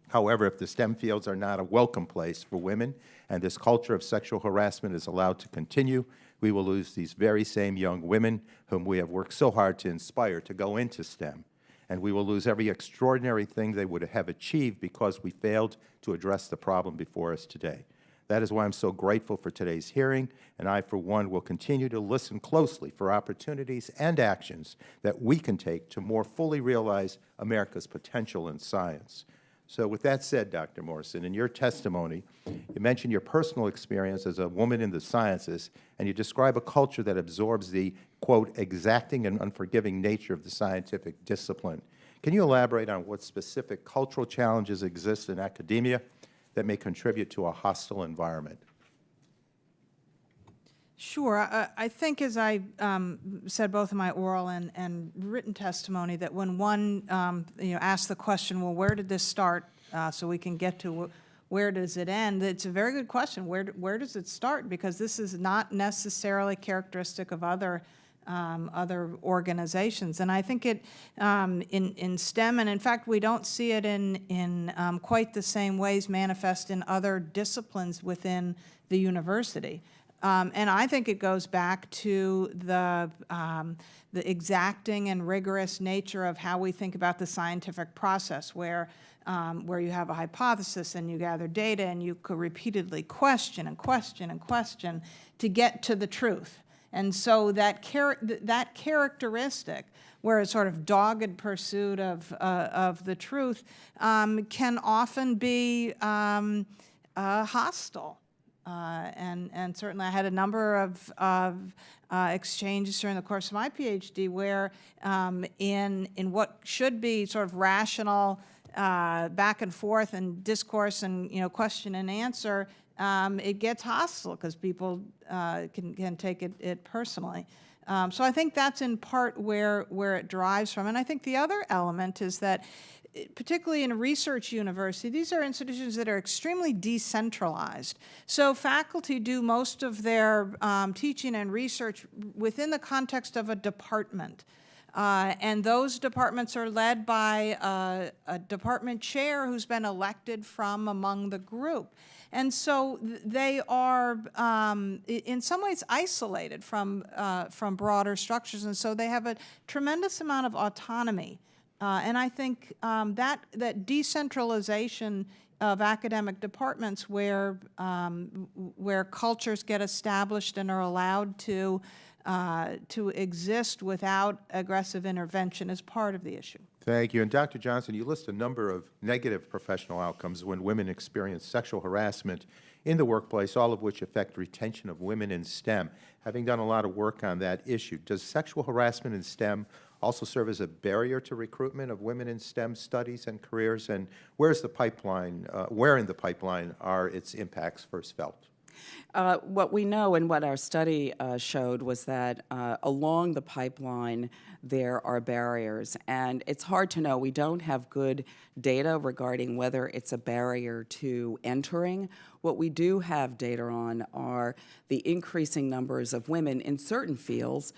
However, if the STEM fields are not a welcome place for women and this culture of sexual harassment is allowed to continue, we will lose these very same young women whom we have worked so hard to inspire to go into STEM. And we will lose every extraordinary thing they would have achieved because we failed to address the problem before us today. That is why I'm so grateful for today's hearing, and I, for one, will continue to listen closely for opportunities and actions that we can take to more fully realize America's potential in science. So with that said, Dr. Morrison, in your testimony, you mentioned your personal experience as a woman in the sciences, and you describe a culture that absorbs the, quote, exacting and unforgiving nature of the scientific discipline. Can you elaborate on what specific cultural challenges exist in academia that may contribute to a hostile environment? Sure. I think, as I said both in my oral and written testimony, that when one asks the question, well, where did this start, so we can get to where does it end, it's a very good question. Where does it start? Because this is not necessarily characteristic of other organizations. And I think it, in STEM, and in fact, we don't see it in quite the same ways manifest in other disciplines within the university. And I think it goes back to the exacting and rigorous nature of how we think about the scientific process, where you have a hypothesis and you gather data and you could repeatedly question and question and question to get to the truth. And so that characteristic, where a sort of dogged pursuit of the truth, can often be hostile. And certainly I had a number of exchanges during the course of my PhD where in what should be sort of rational back and forth and discourse and question and answer, it gets hostile because people can take it personally. So I think that's in part where it derives from. And I think the other element is that, particularly in a research university, these are institutions that are extremely decentralized. So faculty do most of their teaching and research within the context of a department. And those departments are led by a department chair who's been elected from among the group. And so they are, in some ways, isolated from broader structures. And so they have a tremendous amount of autonomy. And I think that decentralization of academic departments where cultures get established and are allowed to exist without aggressive intervention is part of the issue. Thank you. And Dr. Johnson, you list a number of negative professional outcomes when women experience sexual harassment in the workplace, all of which affect retention of women in STEM. Having done a lot of work on that issue, does sexual harassment in STEM also serve as a barrier to recruitment of women in STEM studies and careers? And where's the pipeline, where in the pipeline are its impacts first felt? What we know and what our study showed was that along the pipeline there are barriers, and it's hard to know. We don't have good data regarding whether it's a barrier to entering. What we do have data on are the increasing numbers of women in certain fields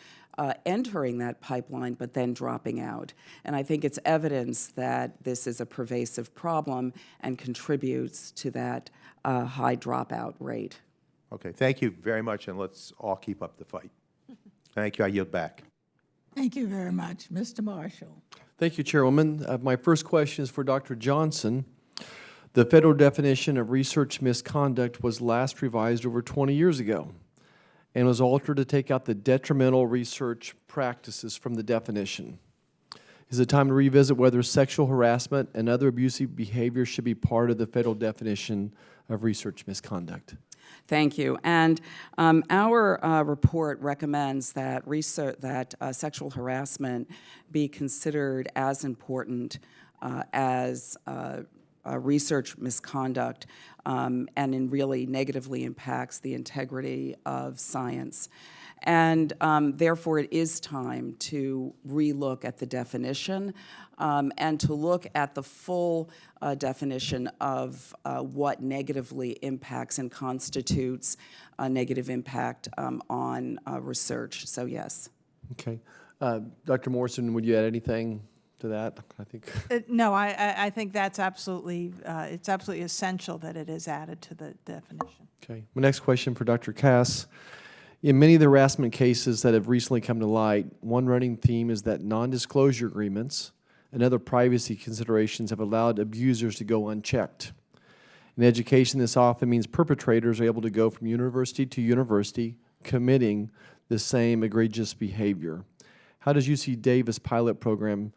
entering that pipeline but then dropping out. And I think it's evidence that this is a pervasive problem and contributes to that high dropout rate. Okay, thank you very much, and let's all keep up the fight. Thank you. I yield back. Thank you very much. Mr. Marshall. Thank you, Chairwoman. My first question is for Dr. Johnson. The federal definition of research misconduct was last revised over 20 years ago and was altered to take out the detrimental research practices from the definition. Is it time to revisit whether sexual harassment and other abusive behavior should be part of the federal definition of research misconduct? Thank you. And our report recommends that sexual harassment be considered as important as research misconduct, and it really negatively impacts the integrity of science. And therefore, it is time to relook at the definition and to look at the full definition of what negatively impacts and constitutes a negative impact on research. So, yes. Okay. Dr. Morrison, would you add anything to that? I think. No, I think that's absolutely, it's absolutely essential that it is added to the definition. Okay. My next question for Dr. Kass. In many of the harassment cases that have recently come to light, one running theme is that non-disclosure agreements and other privacy considerations have allowed abusers to go unchecked. In education, this often means perpetrators are able to go from university to university committing the same egregious behavior. How does UC Davis pilot program,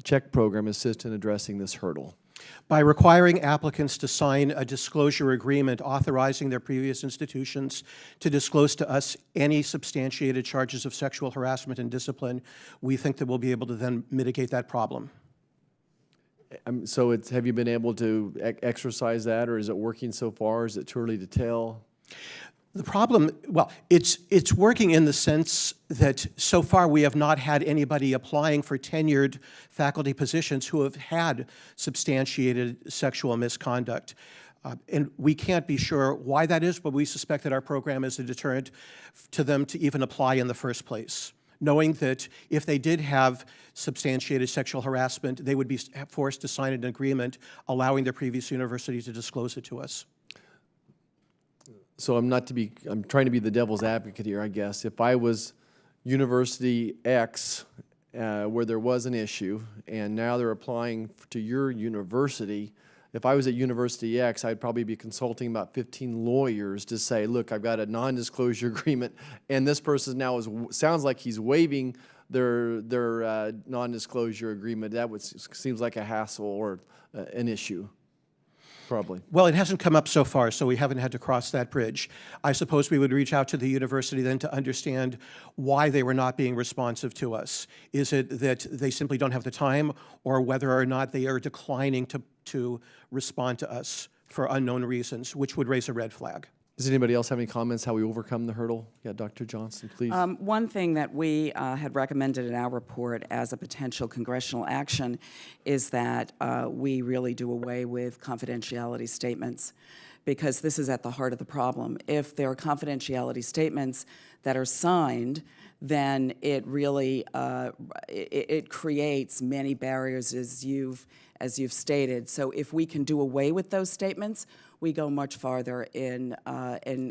check program assist in addressing this hurdle? By requiring applicants to sign a disclosure agreement authorizing their previous institutions to disclose to us any substantiated charges of sexual harassment and discipline, we think that we'll be able to then mitigate that problem. So have you been able to exercise that, or is it working so far? Is it too early to tell? The problem, well, it's working in the sense that so far we have not had anybody applying for tenured faculty positions who have had substantiated sexual misconduct. And we can't be sure why that is, but we suspect that our program is a deterrent to them to even apply in the first place, knowing that if they did have substantiated sexual harassment, they would be forced to sign an agreement allowing their previous university to disclose it to us. So I'm trying to be the devil's advocate here, I guess. If I was University X, where there was an issue, and now they're applying to your university, if I was at University X, I'd probably be consulting about 15 lawyers to say, look, I've got a non-disclosure agreement, and this person now sounds like he's waiving their non-disclosure agreement. That seems like a hassle or an issue. Probably. Well, it hasn't come up so far, so we haven't had to cross that bridge. I suppose we would reach out to the university then to understand why they were not being responsive to us. Is it that they simply don't have the time, or whether or not they are declining to respond to us for unknown reasons, which would raise a red flag? Does anybody else have any comments how we overcome the hurdle? Yeah, Dr. Johnson, please. One thing that we had recommended in our report as a potential congressional action is that we really do away with confidentiality statements, because this is at the heart of the problem. If there are confidentiality statements that are signed, then it really it creates many barriers, as you've stated. So if we can do away with those statements, we go much farther in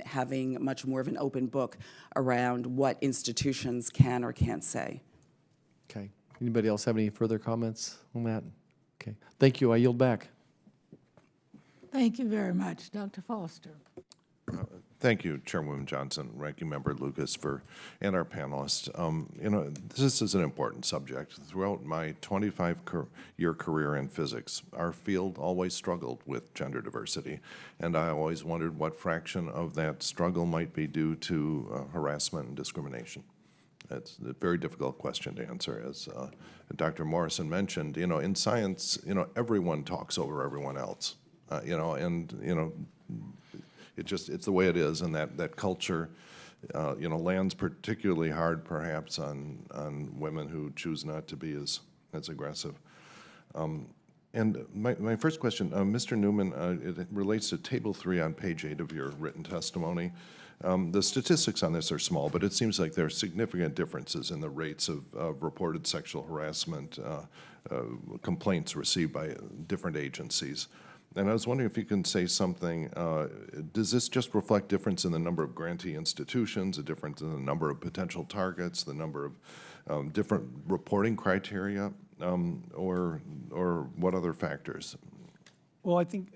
having much more of an open book around what institutions can or can't say. Okay. Anybody else have any further comments on that? Okay. Thank you. I yield back. Thank you very much. Dr. Foster. Thank you, Chairwoman Johnson, Ranking Member Lucas, and our panelists. You know, this is an important subject. Throughout my 25-year career in physics, our field always struggled with gender diversity, and I always wondered what fraction of that struggle might be due to harassment and discrimination. It's a very difficult question to answer. As Dr. Morrison mentioned, you know, in science, you know, everyone talks over everyone else, you know, and, you know, it's the way it is, and that culture, you know, lands particularly hard, perhaps, on women who choose not to be as aggressive. And my first question, Mr. Neumann, it relates to Table 3 on page 8 of your written testimony. The statistics on this are small, but it seems like there are significant differences in the rates of reported sexual harassment complaints received by different agencies. And I was wondering if you can say something, does this just reflect difference in the number of grantee institutions, a difference in the number of potential targets, the number of different reporting criteria, or what other factors? Well, I think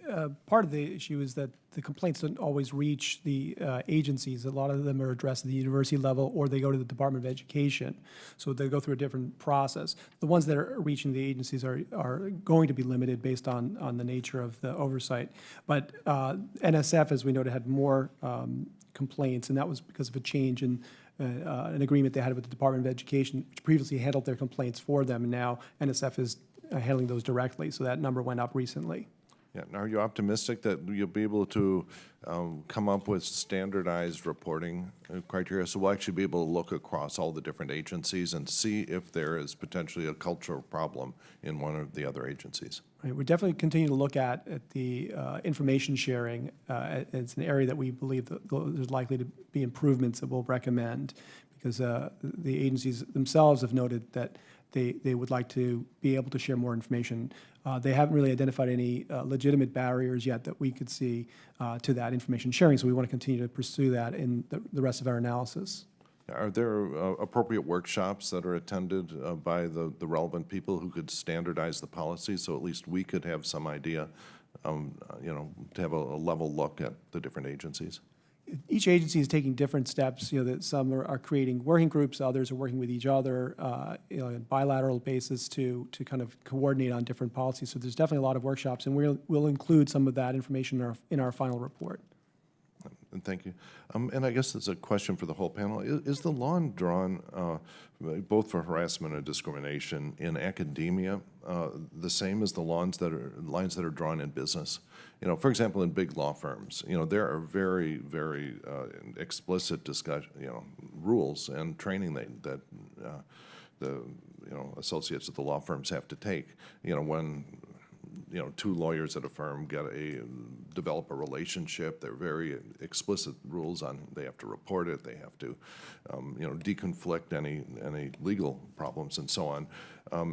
part of the issue is that the complaints don't always reach the agencies. A lot of them are addressed at the university level, or they go to the Department of Education. So they go through a different process. The ones that are reaching the agencies are going to be limited based on the nature of the oversight. But NSF, as we noted, had more complaints, and that was because of a change in an agreement they had with the Department of Education, which previously handled their complaints for them, and now NSF is handling those directly. So that number went up recently. Yeah. Now, are you optimistic that you'll be able to come up with standardized reporting criteria? So we'll actually be able to look across all the different agencies and see if there is potentially a cultural problem in one of the other agencies. Right. We definitely continue to look at the information sharing. It's an area that we believe that there's likely to be improvements that we'll recommend, because the agencies themselves have noted that they would like to be able to share more information. They haven't really identified any legitimate barriers yet that we could see to that information sharing, so we want to continue to pursue that in the rest of our analysis. Are there appropriate workshops that are attended by the relevant people who could standardize the policy, so at least we could have some idea, you know, to have a level look at the different agencies? Each agency is taking different steps. You know, that some are creating working groups, others are working with each other, you know, on a bilateral basis to kind of coordinate on different policies. So there's definitely a lot of workshops, and we'll include some of that information in our final report. And thank you. And I guess it's a question for the whole panel. Is the line drawn, both for harassment and discrimination in academia, the same as the lines that are drawn in business? You know, for example, in big law firms, you know, there are very, very explicit discussion, you know, rules and training that the associates at the law firms have to take. You know, when two lawyers at a firm develop a relationship, there are very explicit rules on, they have to report it, they have to, deconflict any legal problems and so on,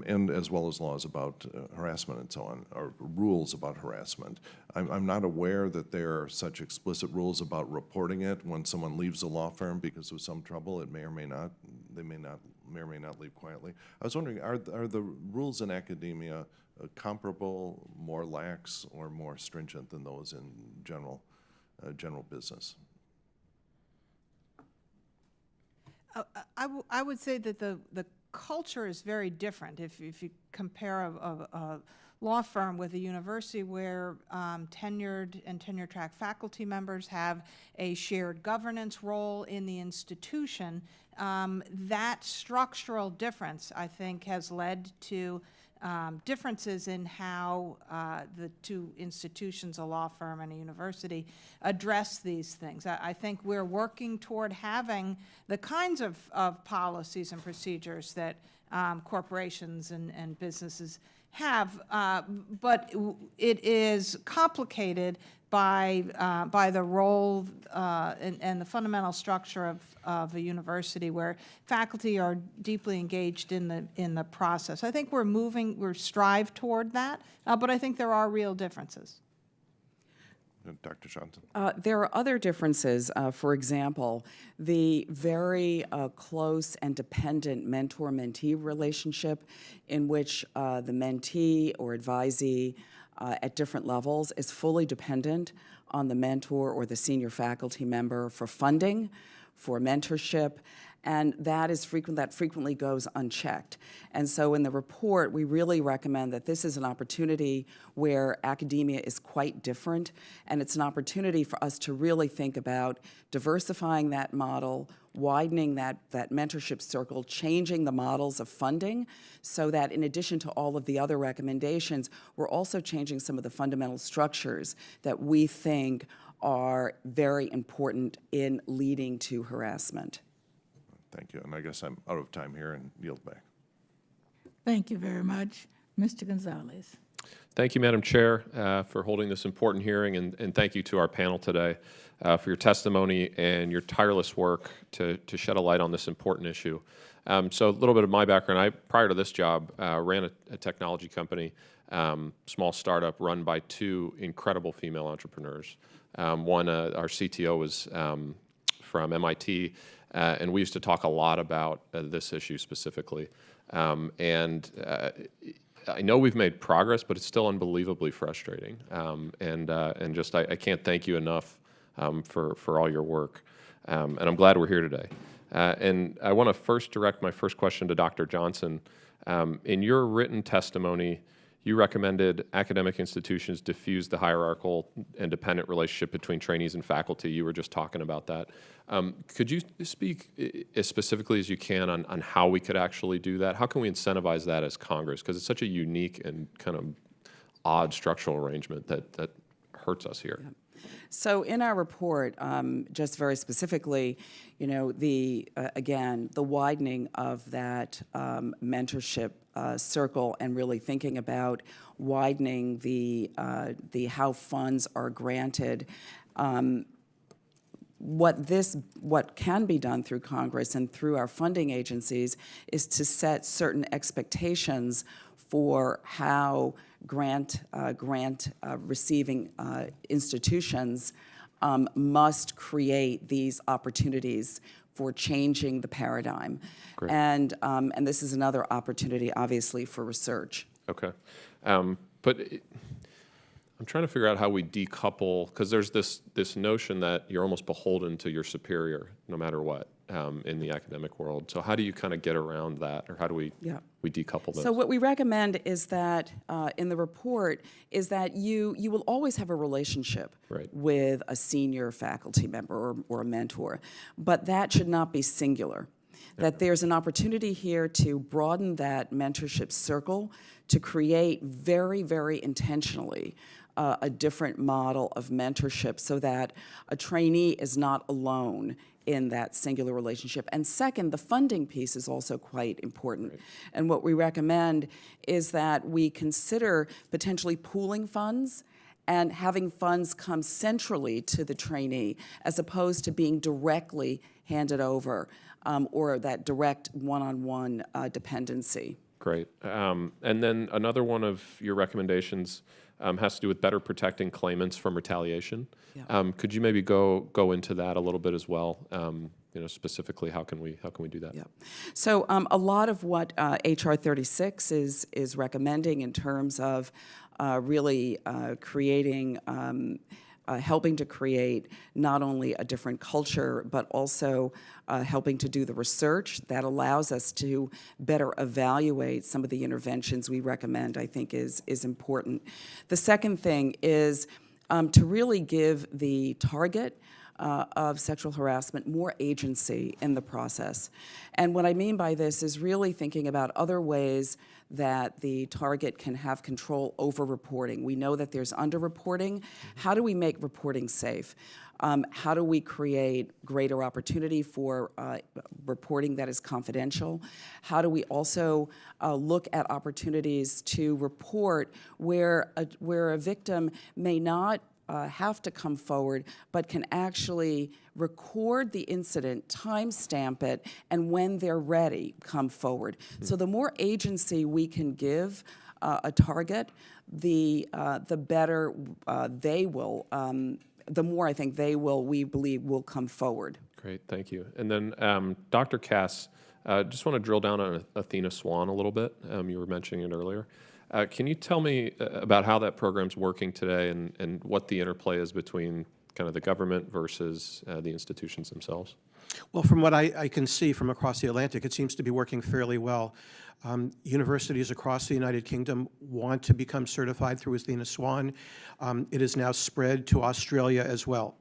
and as well as laws about harassment and so on, or rules about harassment. I'm not aware that there are such explicit rules about reporting it when someone leaves a law firm because of some trouble. It may or may not, they may or may not leave quietly. I was wondering, are the rules in academia comparable, more lax, or more stringent than those in general business? I would say that the culture is very different. If you compare a law firm with a university where tenured and tenure-track faculty members have a shared governance role in the institution, that structural difference, I think, has led to differences in how the two institutions, a law firm and a university, address these things. I think we're working toward having the kinds of policies and procedures that corporations and businesses have, but it is complicated by the role and the fundamental structure of a university, where faculty are deeply engaged in the process. I think we're strive toward that, but I think there are real differences. Dr. Johnson? There are other differences. For example, the very close and dependent mentor-mentee relationship, in which the mentee or advisee at different levels is fully dependent on the mentor or the senior faculty member for funding, for mentorship, and that frequently goes unchecked. And so in the report, we really recommend that this is an opportunity where academia is quite different, and it's an opportunity for us to really think about diversifying that model, widening that mentorship circle, changing the models of funding, so that in addition to all of the other recommendations, we're also changing some of the fundamental structures that we think are very important in leading to harassment. Thank you. And I guess I'm out of time here and yield back. Thank you very much. Mr. Gonzalez. Thank you, Madam Chair, for holding this important hearing, and thank you to our panel today for your testimony and your tireless work to shed a light on this important issue. So a little bit of my background. Prior to this job, ran a technology company small startup run by two incredible female entrepreneurs. One, our CTO was from MIT, and we used to talk a lot about this issue specifically. And I know we've made progress, but it's still unbelievably frustrating. And just I can't thank you enough for all your work. And I'm glad we're here today. And I want to first direct my first question to Dr. Johnson. In your written testimony, you recommended academic institutions diffuse the hierarchical and dependent relationship between trainees and faculty. You were just talking about that. Could you speak as specifically as you can on how we could actually do that? How can we incentivize that as Congress? Because it's such a unique and kind of odd structural arrangement that hurts us here. Yeah. So in our report, just very specifically, you know, again, the widening of that mentorship circle and really thinking about widening the how funds are granted. What can be done through Congress and through our funding agencies is to set certain expectations for how grant receiving institutions must create these opportunities for changing the paradigm. Great. And this is another opportunity, obviously, for research. Okay. But I'm trying to figure out how we decouple, because there's this notion that you're almost beholden to your superior no matter what in the academic world. So how do you kind of get around that, or how do we decouple those? So what we recommend is that in the report is that you will always have a relationship with a senior faculty member or a mentor, but that should not be singular. That there's an opportunity here to broaden that mentorship circle to create very, very intentionally a different model of mentorship so that a trainee is not alone in that singular relationship. And second, the funding piece is also quite important. Right. And what we recommend is that we consider potentially pooling funds and having funds come centrally to the trainee as opposed to being directly handed over or that direct one-on-one dependency. Great. And then another one of your recommendations has to do with better protecting claimants from retaliation. Yeah. Could you maybe go into that a little bit as well? You know, specifically, how can we do that? Yeah. So a lot of what HR 36 is recommending in terms of really creating. Helping to create not only a different culture, but also helping to do the research that allows us to better evaluate some of the interventions we recommend, I think is important. The second thing is to really give the target of sexual harassment more agency in the process. And what I mean by this is really thinking about other ways that the target can have control over reporting. We know that there's underreporting. How do we make reporting safe? How do we create greater opportunity for reporting that is confidential? How do we also look at opportunities to report where a victim may not have to come forward, but can actually record the incident, timestamp it, and when they're ready, come forward. So the more agency we can give a target, the better they will, the more I think they will, we believe, will come forward. Great, thank you. And then Dr. Kass, just want to drill down on Athena Swan a little bit. You were mentioning it earlier. Can you tell me about how that program's working today and what the interplay is between kind of the government versus the institutions themselves? Well, from what I can see from across the Atlantic, it seems to be working fairly well. Universities across the United Kingdom want to become certified through Athena Swan. It is now spread to Australia as well.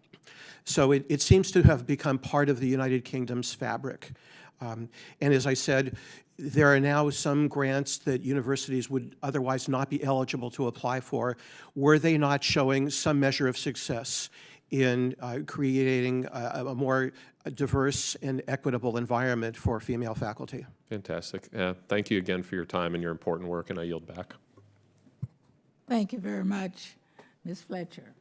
So it seems to have become part of the United Kingdom's fabric. And as I said, there are now some grants that universities would otherwise not be eligible to apply for were they not showing some measure of success in creating a more diverse and equitable environment for female faculty. Fantastic. Thank you again for your time and your important work, and I yield back. Thank you very much. Ms. Fletcher.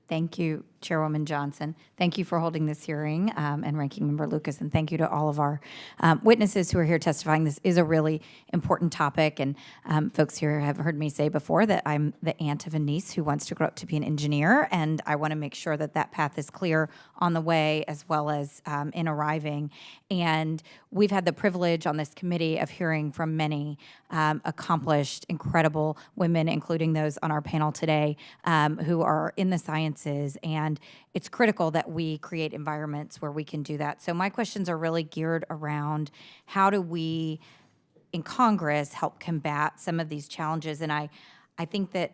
Thank you, Chairwoman Johnson. Thank you for holding this hearing, and Ranking Member Lucas, and thank you to all of our witnesses who are here testifying. This is a really important topic, and folks here have heard me say before that I'm the aunt of a niece who wants to grow up to be an engineer, and I want to make sure that that path is clear on the way as well as in arriving. And we've had the privilege on this committee of hearing from many accomplished, incredible women, including those on our panel today, who are in the sciences, and it's critical that we create environments where we can do that. So my questions are really geared around how do we, in Congress, help combat some of these challenges. And I think that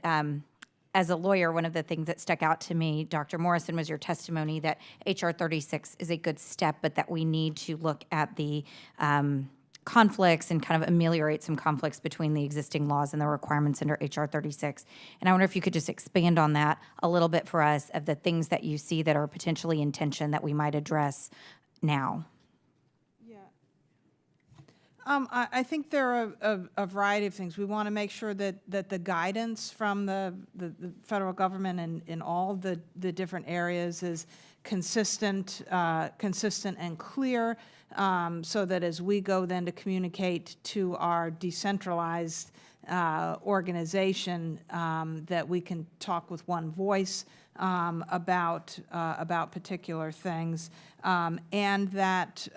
as a lawyer, one of the things that stuck out to me, Dr. Morrison, was your testimony that H.R. 36 is a good step, but that we need to look at the conflicts and kind of ameliorate some conflicts between the existing laws and the requirements under H.R. 36. And I wonder if you could just expand on that a little bit for us, of the things that you see that are potentially in tension that we might address now. I think there are a variety of things. We want to make sure that the guidance from the federal government in all the different areas is consistent and clear, so that as we go then to communicate to our decentralized organization, that we can talk with one voice about particular things, and that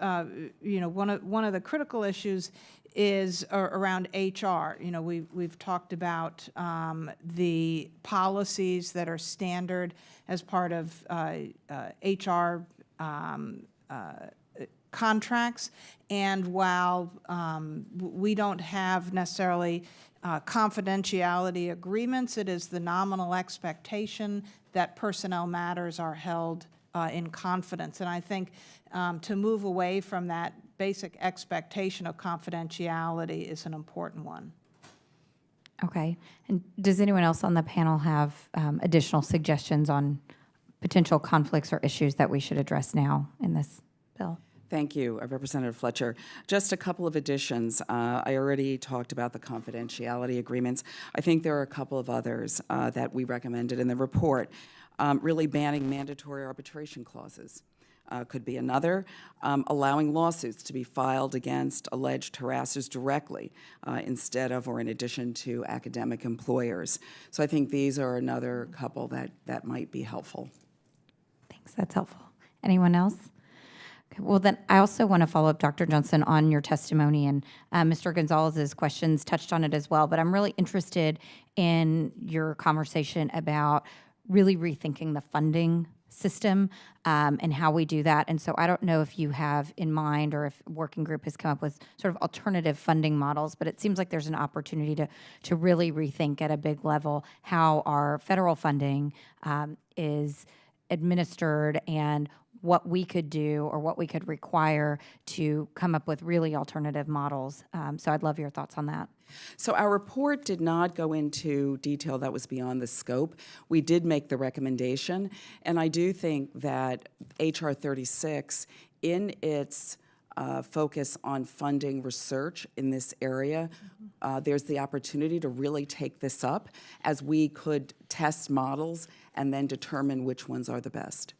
one of the critical issues is around HR. We've talked about the policies that are standard as part of HR contracts, and while we don't have necessarily confidentiality agreements, it is the nominal expectation that personnel matters are held in confidence. And I think to move away from that basic expectation of confidentiality is an important one. Okay. And does anyone else on the panel have additional suggestions on potential conflicts or issues that we should address now in this bill? Thank you, Representative Fletcher. Just a couple of additions. I already talked about the confidentiality agreements. I think there are a couple of others that we recommended in the report. Really banning mandatory arbitration clauses could be another. Allowing lawsuits to be filed against alleged harassers directly instead of or in addition to academic employers. So I think these are another couple that might be helpful. Thanks, that's helpful. Anyone else? Okay, well, then I also want to follow up, Dr. Johnson, on your testimony, and Mr. Gonzalez's questions touched on it as well, but I'm really interested in your conversation about really rethinking the funding system and how we do that. And so I don't know if you have in mind or if working group has come up with sort of alternative funding models, but it seems like there's an opportunity to really rethink at a big level how our federal funding is administered and what we could do or what we could require to come up with really alternative models. So I'd love your thoughts on that. So our report did not go into detail that was beyond the scope. We did make the recommendation, and I do think that H.R. 36, in its focus on funding research in this area, there's the opportunity to really take this up as we could test models and then determine which ones are the best.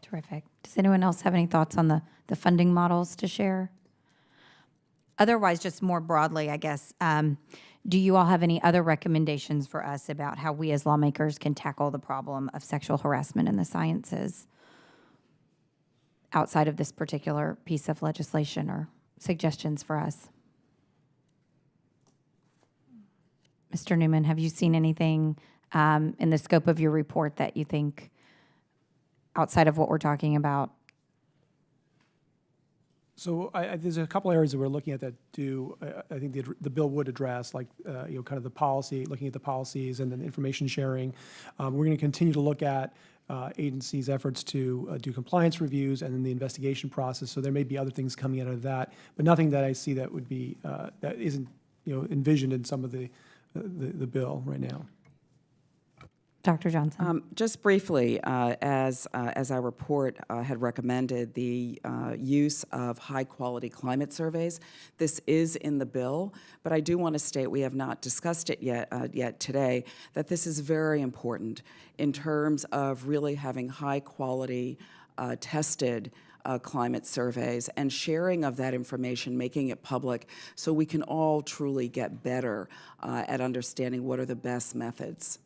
Terrific. Does anyone else have any thoughts on the funding models to share? Otherwise, just more broadly, I guess, do you all have any other recommendations for us about how we as lawmakers can tackle the problem of sexual harassment in the sciences outside of this particular piece of legislation, or suggestions for us? Mr. Neumann, have you seen anything in the scope of your report that you think outside of what we're talking about? So there's a couple areas that we're looking at that I think the bill would address, like, kind of the policy, looking at the policies and then information sharing. We're going to continue to look at agencies' efforts to do compliance reviews and then the investigation process. So there may be other things coming out of that, but nothing that I see that would be, that isn't, envisioned in some of the bill right now. Dr. Johnson. Just briefly, as our report had recommended, the use of high-quality climate surveys. This is in the bill, but I do want to state we have not discussed it yet today, that this is very important in terms of really having high-quality tested climate surveys and sharing of that information, making it public so we can all truly get better at understanding what are the best methods.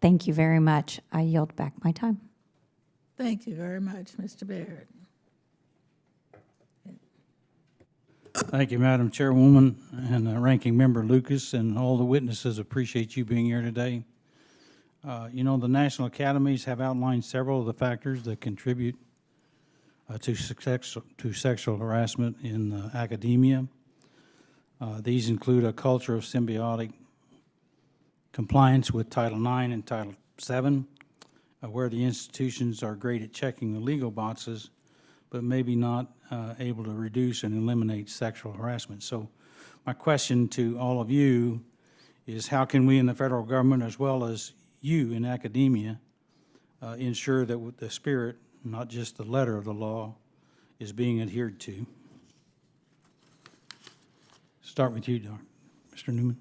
Thank you very much. I yield back my time. Thank you very much, Mr. Baird. Thank you, Madam Chairwoman and Ranking Member Lucas, and all the witnesses appreciate you being here today. You know, the national academies have outlined several of the factors that contribute to sexual harassment in academia. These include a culture of symbiotic compliance with Title IX and Title VII, where the institutions are great at checking the legal boxes, but maybe not able to reduce and eliminate sexual harassment. So my question to all of you is, how can we in the federal government, as well as you in academia, ensure that with the spirit, not just the letter of the law, is being adhered to? Start with you, Mr. Neumann.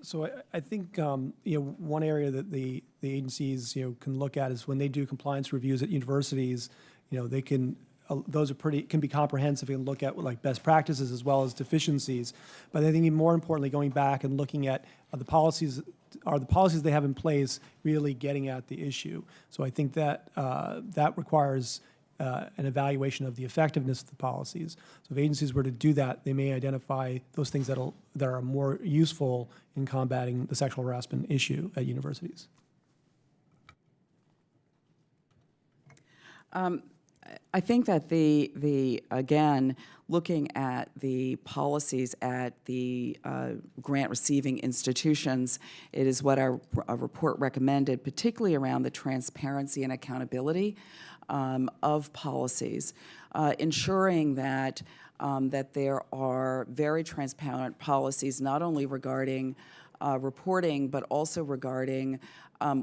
So I think one area that the agencies can look at is when they do compliance reviews at universities. They can those are can be comprehensive and look at like best practices as well as deficiencies. But I think even more importantly, going back and looking at the policies they have in place really getting at the issue. So I think that that requires an evaluation of the effectiveness of the policies. So if agencies were to do that, they may identify those things that are more useful in combating the sexual harassment issue at universities. I think that again, looking at the policies at the grant-receiving institutions, it is what our report recommended, particularly around the transparency and accountability of policies, ensuring that there are very transparent policies, not only regarding reporting, but also regarding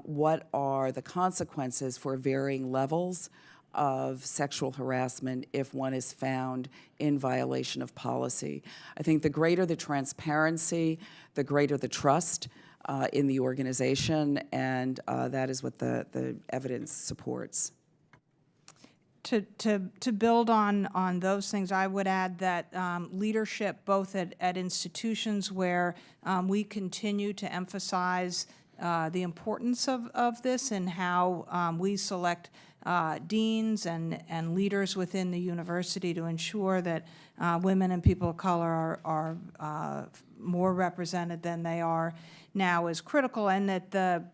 what are the consequences for varying levels of sexual harassment if one is found in violation of policy. I think the greater the transparency, the greater the trust in the organization, and that is what the evidence supports. To build on those things, I would add that leadership, both at institutions where we continue to emphasize the importance of this and how we select deans and leaders within the university to ensure that women and people of color are more represented than they are now is critical, and that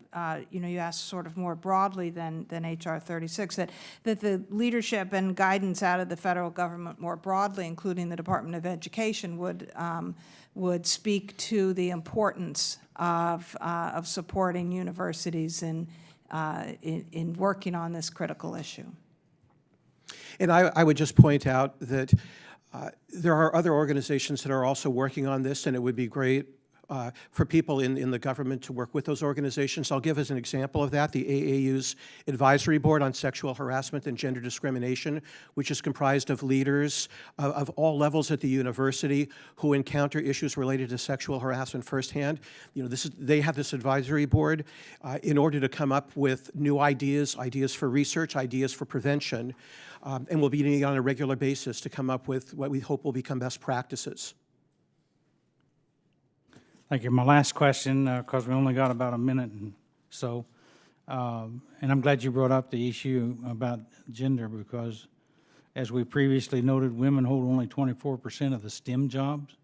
you asked sort of more broadly than HR 36, that the leadership and guidance out of the federal government more broadly, including the Department of Education, would speak to the importance of supporting universities in working on this critical issue. And I would just point out that there are other organizations that are also working on this, and it would be great for people in the government to work with those organizations. I'll give as an example of that the AAU's Advisory Board on Sexual Harassment and Gender Discrimination, which is comprised of leaders of all levels at the university who encounter issues related to sexual harassment firsthand. They have this advisory board in order to come up with new ideas for research, ideas for prevention, and we'll be meeting on a regular basis to come up with what we hope will become best practices. Thank you. My last question, because we only got about a minute and so, and I'm glad you brought up the issue about gender, because as we previously noted, women hold only 24% of the STEM jobs.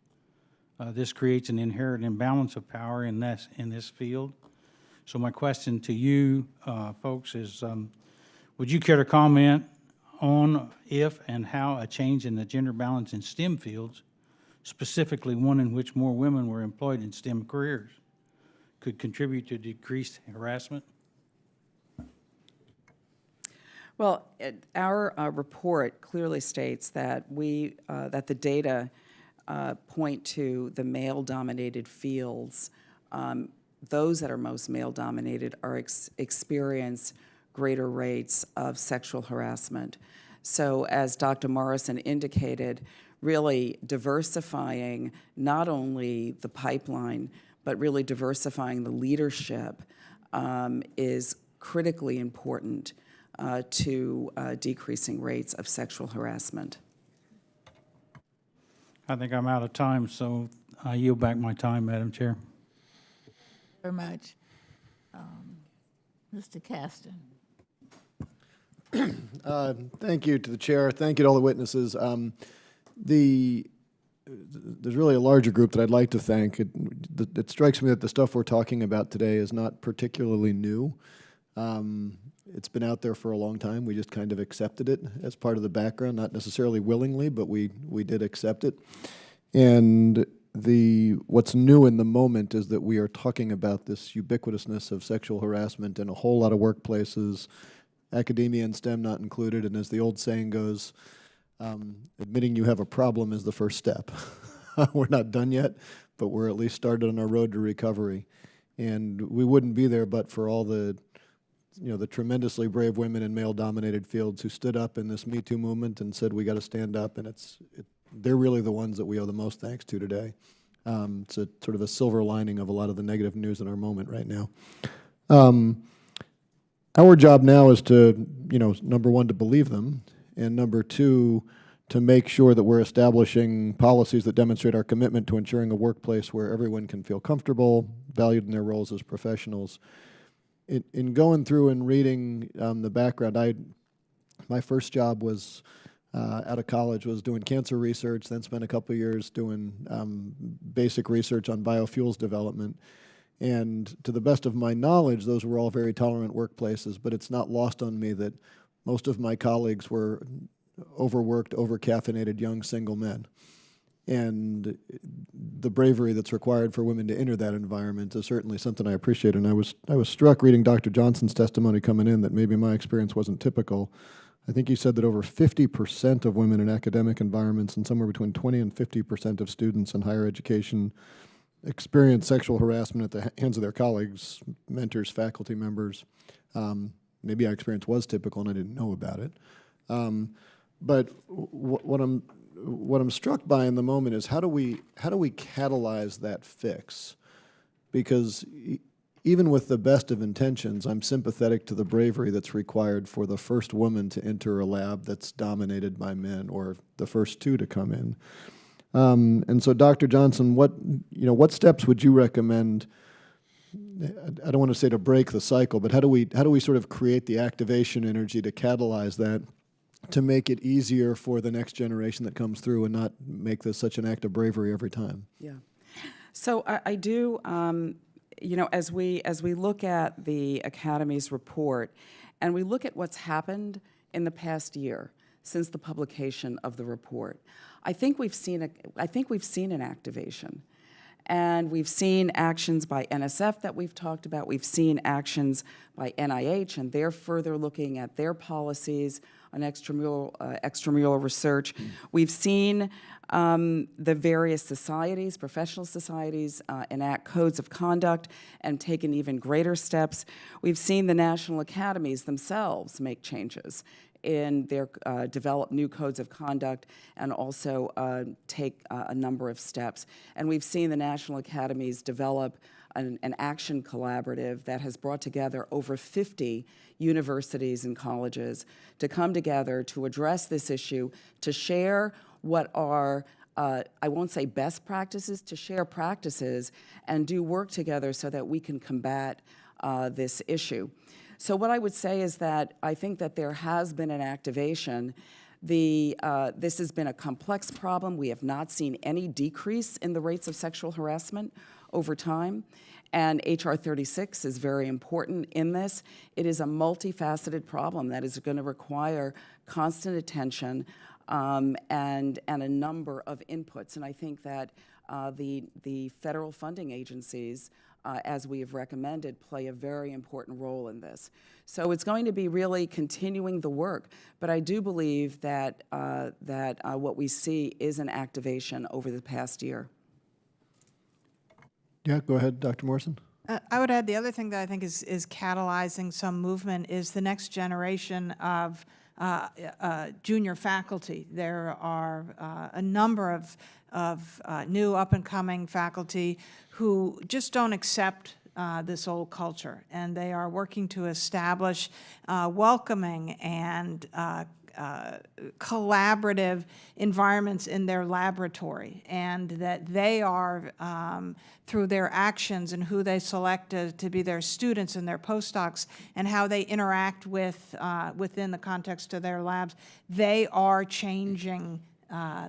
This creates an inherent imbalance of power in this field. So my question to you folks is, would you care to comment on if and how a change in the gender balance in STEM fields, specifically one in which more women were employed in STEM careers, could contribute to decreased harassment? Well, our report clearly states that that the data point to the male-dominated fields those that are most male-dominated experience greater rates of sexual harassment. So as Dr. Morrison indicated, really diversifying not only the pipeline, but really diversifying the leadership is critically important to decreasing rates of sexual harassment. I think I'm out of time, so I yield back my time, Madam Chair. Very much. Mr. Caston. Thank you to the chair. Thank you to all the witnesses. There's really a larger group that I'd like to thank. It strikes me that the stuff we're talking about today is not particularly new. It's been out there for a long time. We just kind of accepted it as part of the background, not necessarily willingly, but we did accept it. And what's new in the moment is that we are talking about this ubiquitousness of sexual harassment in a whole lot of workplaces, academia and STEM not included, and as the old saying goes, admitting you have a problem is the first step. We're not done yet, but we're at least started on our road to recovery. And we wouldn't be there but for all the tremendously brave women in male-dominated fields who stood up in this Me Too movement and said we got to stand up, and they're really the ones that we owe the most thanks to today. It's a sort of a silver lining of a lot of the negative news in our moment right now. Our job now is to, number one, to believe them, and number two, to make sure that we're establishing policies that demonstrate our commitment to ensuring a workplace where everyone can feel comfortable, valued in their roles as professionals. In going through and reading the background, my first job was out of college was doing cancer research, then spent a couple of years doing basic research on biofuels development. And to the best of my knowledge, those were all very tolerant workplaces, but it's not lost on me that most of my colleagues were overworked, over-caffeinated young single men. And the bravery that's required for women to enter that environment is certainly something I appreciate. And I was struck reading Dr. Johnson's testimony coming in that maybe my experience wasn't typical. I think he said that over 50% of women in academic environments and somewhere between 20 and 50% of students in higher education experience sexual harassment at the hands of their colleagues, mentors, faculty members. Maybe our experience was typical and I didn't know about it. But what I'm struck by in the moment is how do we catalyze that fix? Because even with the best of intentions, I'm sympathetic to the bravery that's required for the first woman to enter a lab that's dominated by men, or the first two to come in. And so, Dr. Johnson, what steps would you recommend? I don't want to say to break the cycle, but how do we sort of create the activation energy to catalyze that, to make it easier for the next generation that comes through and not make this such an act of bravery every time? Yeah. So I do, as we look at the Academy's report and we look at what's happened in the past year since the publication of the report, I think we've seen an activation. And we've seen actions by NSF that we've talked about. We've seen actions by NIH, and they're further looking at their policies on extramural research. We've seen the various societies, professional societies, enact codes of conduct and taken even greater steps. We've seen the national academies themselves make changes in their develop new codes of conduct and also take a number of steps. And we've seen the national academies develop an action collaborative that has brought together over 50 universities and colleges to come together to address this issue, to share what are, I won't say best practices, to share practices and do work together so that we can combat this issue. So what I would say is that I think that there has been an activation. This has been a complex problem. We have not seen any decrease in the rates of sexual harassment over time. And HR 36 is very important in this. It is a multifaceted problem that is going to require constant attention and a number of inputs. And I think that the federal funding agencies, as we have recommended, play a very important role in this. So it's going to be really continuing the work, but I do believe that, what we see is an activation over the past year. Yeah, go ahead, Dr. Morrison. I would add the other thing that I think is catalyzing some movement is the next generation of junior faculty. There are a number of new up-and-coming faculty who just don't accept this old culture, and they are working to establish welcoming and collaborative environments in their laboratory, and that they are, through their actions and who they select to be their students and their postdocs and how they interact with within the context of their labs, they are changing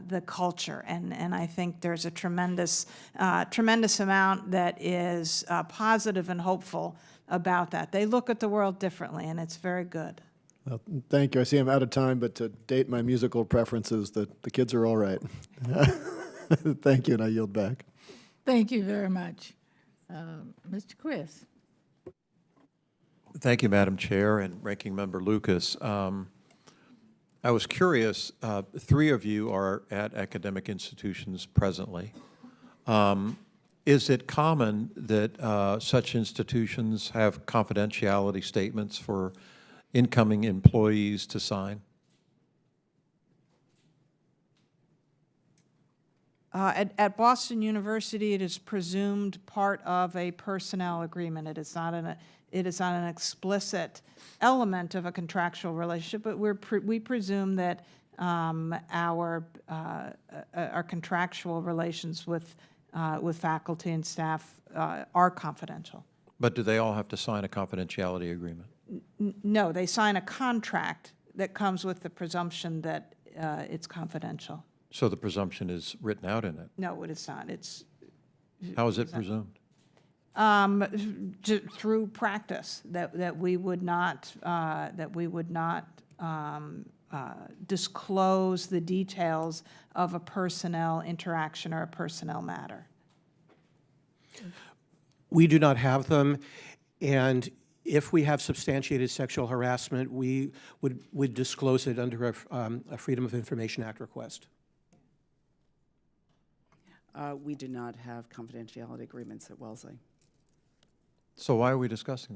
the culture, and I think there's a tremendous amount that is positive and hopeful about that. They look at the world differently, and it's very good. Well, thank you. I see I'm out of time, but to date my musical preferences, the kids are all right. Thank you, and I yield back. Thank you very much. Mr. Chris. Thank you, Madam Chair and Ranking Member Lucas. I was curious, three of you are at academic institutions presently. Is it common that such institutions have confidentiality statements for incoming employees to sign? At Boston University, it is presumed part of a personnel agreement. It is not an explicit element of a contractual relationship, but we presume that our contractual relations with faculty and staff are confidential. But do they all have to sign a confidentiality agreement? No, they sign a contract that comes with the presumption that it's confidential. So the presumption is written out in it? No, it is not. How is it presumed? Through practice, that we would not disclose the details of a personnel interaction or a personnel matter. We do not have them, and if we have substantiated sexual harassment, we would disclose it under a Freedom of Information Act request. We do not have confidentiality agreements at Wellesley. So why are we discussing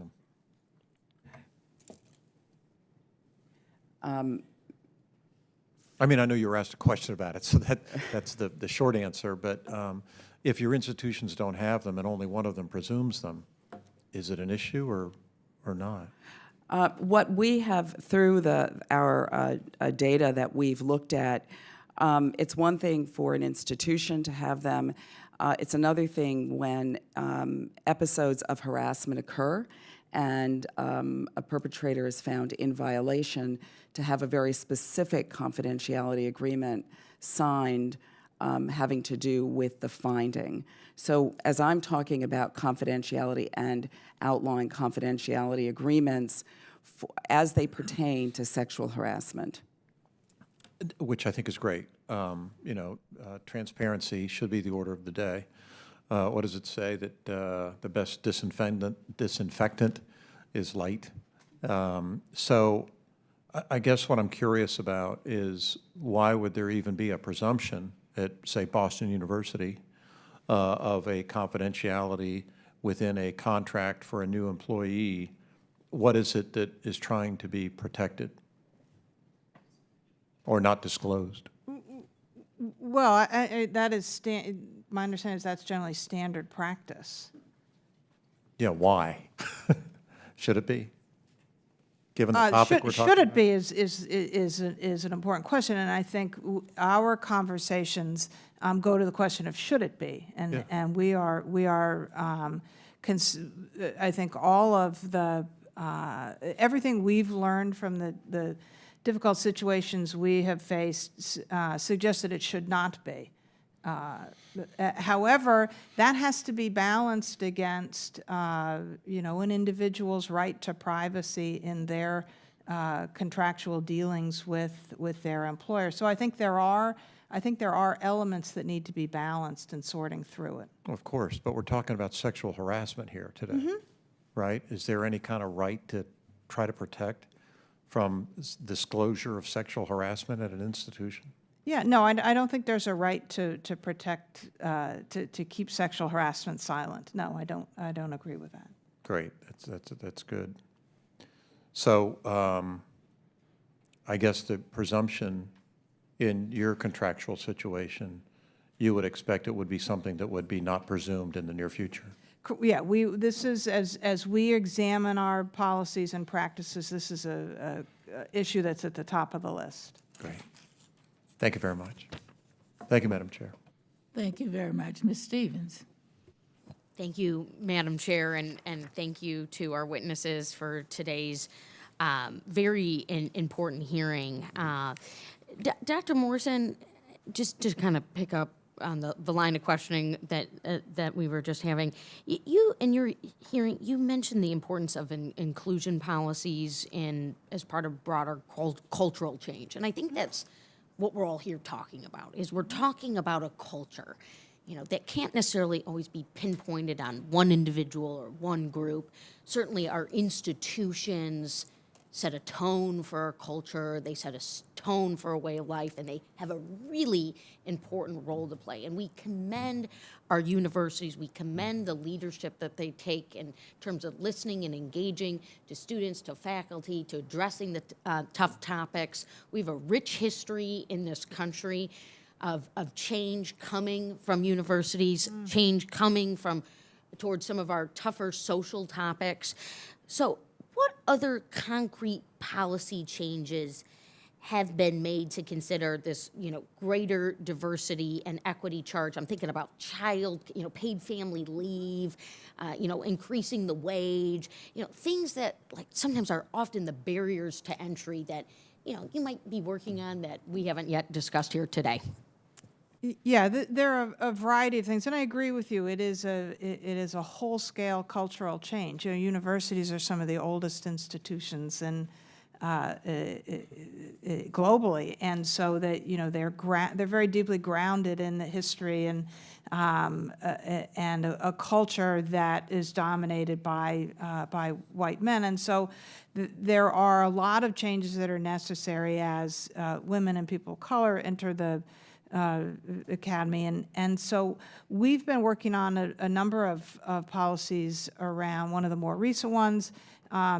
them? I mean, I know you were asked a question about it, so that's the short answer, but if your institutions don't have them and only one of them presumes them, is it an issue or not? What we have through our data that we've looked at, it's one thing for an institution to have them. It's another thing when episodes of harassment occur and a perpetrator is found in violation, to have a very specific confidentiality agreement signed having to do with the finding. So as I'm talking about confidentiality and outline confidentiality agreements as they pertain to sexual harassment. Which I think is great. Transparency should be the order of the day. What does it say? That the best disinfectant is light. So I guess what I'm curious about is why would there even be a presumption at, say, Boston University of a confidentiality within a contract for a new employee? What is it that is trying to be protected or not disclosed? Well, that is my understanding is that's generally standard practice. Yeah, why? Should it be? Given the topic we're talking should it about? be is an important question, and I think our conversations go to the question of should it be, and I think all of the everything we've learned from the difficult situations we have faced suggests that it should not be. However, that has to be balanced against, an individual's right to privacy in their contractual dealings with their employer. So I think there are elements that need to be balanced in sorting through it. Of course, but we're talking about sexual harassment here today, right? Is there any kind of right to try to protect from disclosure of sexual harassment at an institution? Yeah, no, I don't think there's a right to protect, to keep sexual harassment silent. No, I don't agree with that. Great, that's good. So I guess the presumption in your contractual situation, you would expect it would be something that would be not presumed in the near future? Yeah, this is, as we examine our policies and practices, this is a issue that's at the top of the list. Great. Thank you very much. Thank you, Madam Chair. Thank you very much. Ms. Stevens. Thank you, Madam Chair, and thank you to our witnesses for today's very important hearing. Dr. Morrison, just to kind of pick up on the line of questioning that we were just having, you in your hearing, you mentioned the importance of inclusion policies as part of broader cultural change, and I think that's what we're all here talking about. Is we're talking about a culture, that can't necessarily always be pinpointed on one individual or one group. Certainly, our institutions set a tone for our culture, they set a tone for a way of life, and they have a really important role to play. And we commend our universities, we commend the leadership that they take in terms of listening and engaging to students, to faculty, to addressing the tough topics. We have a rich history in this country of change coming from universities, change coming towards some of our tougher social topics. So what other concrete policy changes have been made to consider this, greater diversity and equity charge? I'm thinking about paid family leave, increasing the wage, things that sometimes are often the barriers to entry that, you might be working on that we haven't yet discussed here today. Yeah, there are a variety of things, and I agree with you. It is a whole-scale cultural change. Universities are some of the oldest institutions globally, and so that they're very deeply grounded in the history and a culture that is dominated by white men, and so there are a lot of changes that are necessary as women and people of color enter the academy, and so we've been working on a number of policies around. One of the more recent ones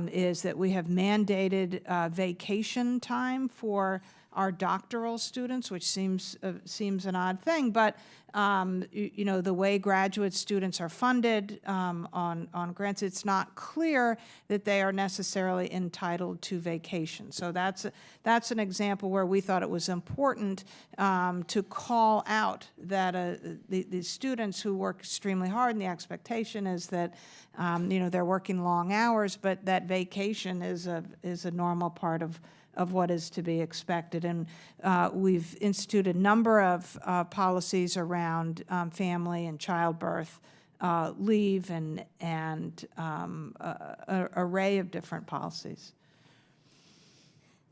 is that we have mandated vacation time for our doctoral students, which seems an odd thing, but the way graduate students are funded on grants, it's not clear that they are necessarily entitled to vacation. So that's an example where we thought it was important to call out that the students who work extremely hard, and the expectation is that they're working long hours, but that vacation is a normal part of what is to be expected. And we've instituted a number of policies around family and childbirth leave and an array of different policies.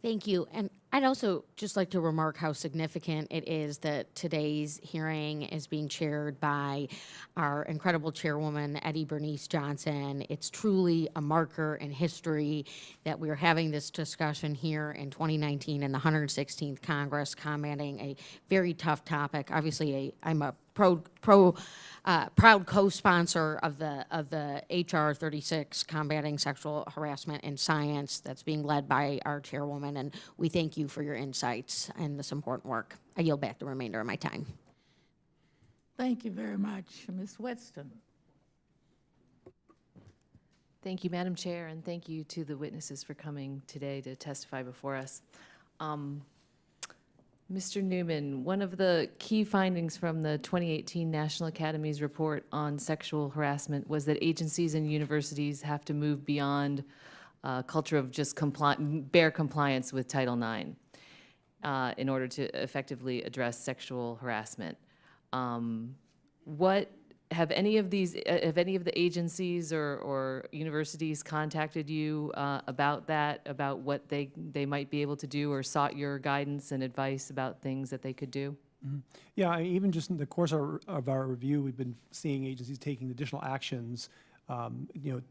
Thank you. And I'd also just like to remark how significant it is that today's hearing is being chaired by our incredible chairwoman, Eddie Bernice Johnson. It's truly a marker in history that we're having this discussion here in 2019 in the 116th Congress, commenting a very tough topic. Obviously, I'm a proud co-sponsor of the HR 36 combating sexual harassment in science that's being led by our chairwoman, and we thank you for your insights and this important work. I yield back the remainder of my time. Thank you very much. Ms. Weston. Thank you, Madam Chair, and thank you to the witnesses for coming today to testify before us. Mr. Neumann, one of the key findings from the 2018 National Academy's report on sexual harassment was that agencies and universities have to move beyond a culture of just bare compliance with Title IX in order to effectively address sexual harassment. Have any of the agencies or universities contacted you about that, about what they might be able to do, or sought your guidance and advice about things that they could do? Mm-hmm. Yeah, even just in the course of our review, we've been seeing agencies taking additional actions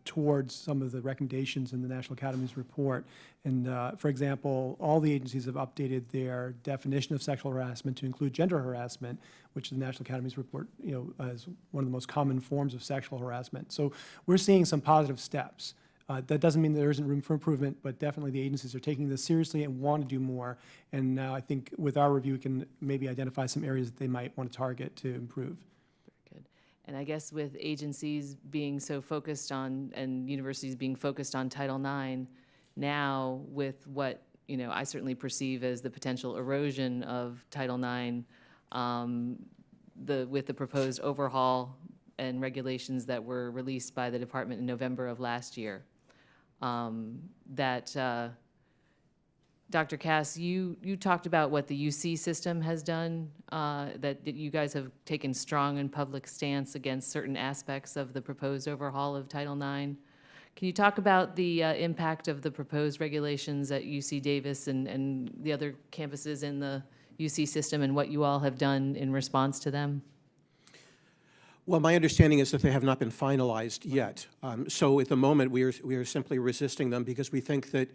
towards some of the recommendations in the National Academy's report. And for example, all the agencies have updated their definition of sexual harassment to include gender harassment, which the National Academy's report, as one of the most common forms of sexual harassment. So we're seeing some positive steps. That doesn't mean there isn't room for improvement, but definitely the agencies are taking this seriously and want to do more. And now I think with our review, we can maybe identify some areas that they might want to target to improve. Good. And I guess with agencies being so focused on, and universities being focused on Title IX, now with what, I certainly perceive as the potential erosion of Title IX, with the proposed overhaul and regulations that were released by the department in November of last year, Dr. Kass, you talked about what the UC system has done, that you guys have taken strong and public stance against certain aspects of the proposed overhaul of Title IX. Can you talk about the impact of the proposed regulations at UC Davis and the other campuses in the UC system and what you all have done in response to them? Well, my understanding is that they have not been finalized yet. So at the moment, we are simply resisting them because we think that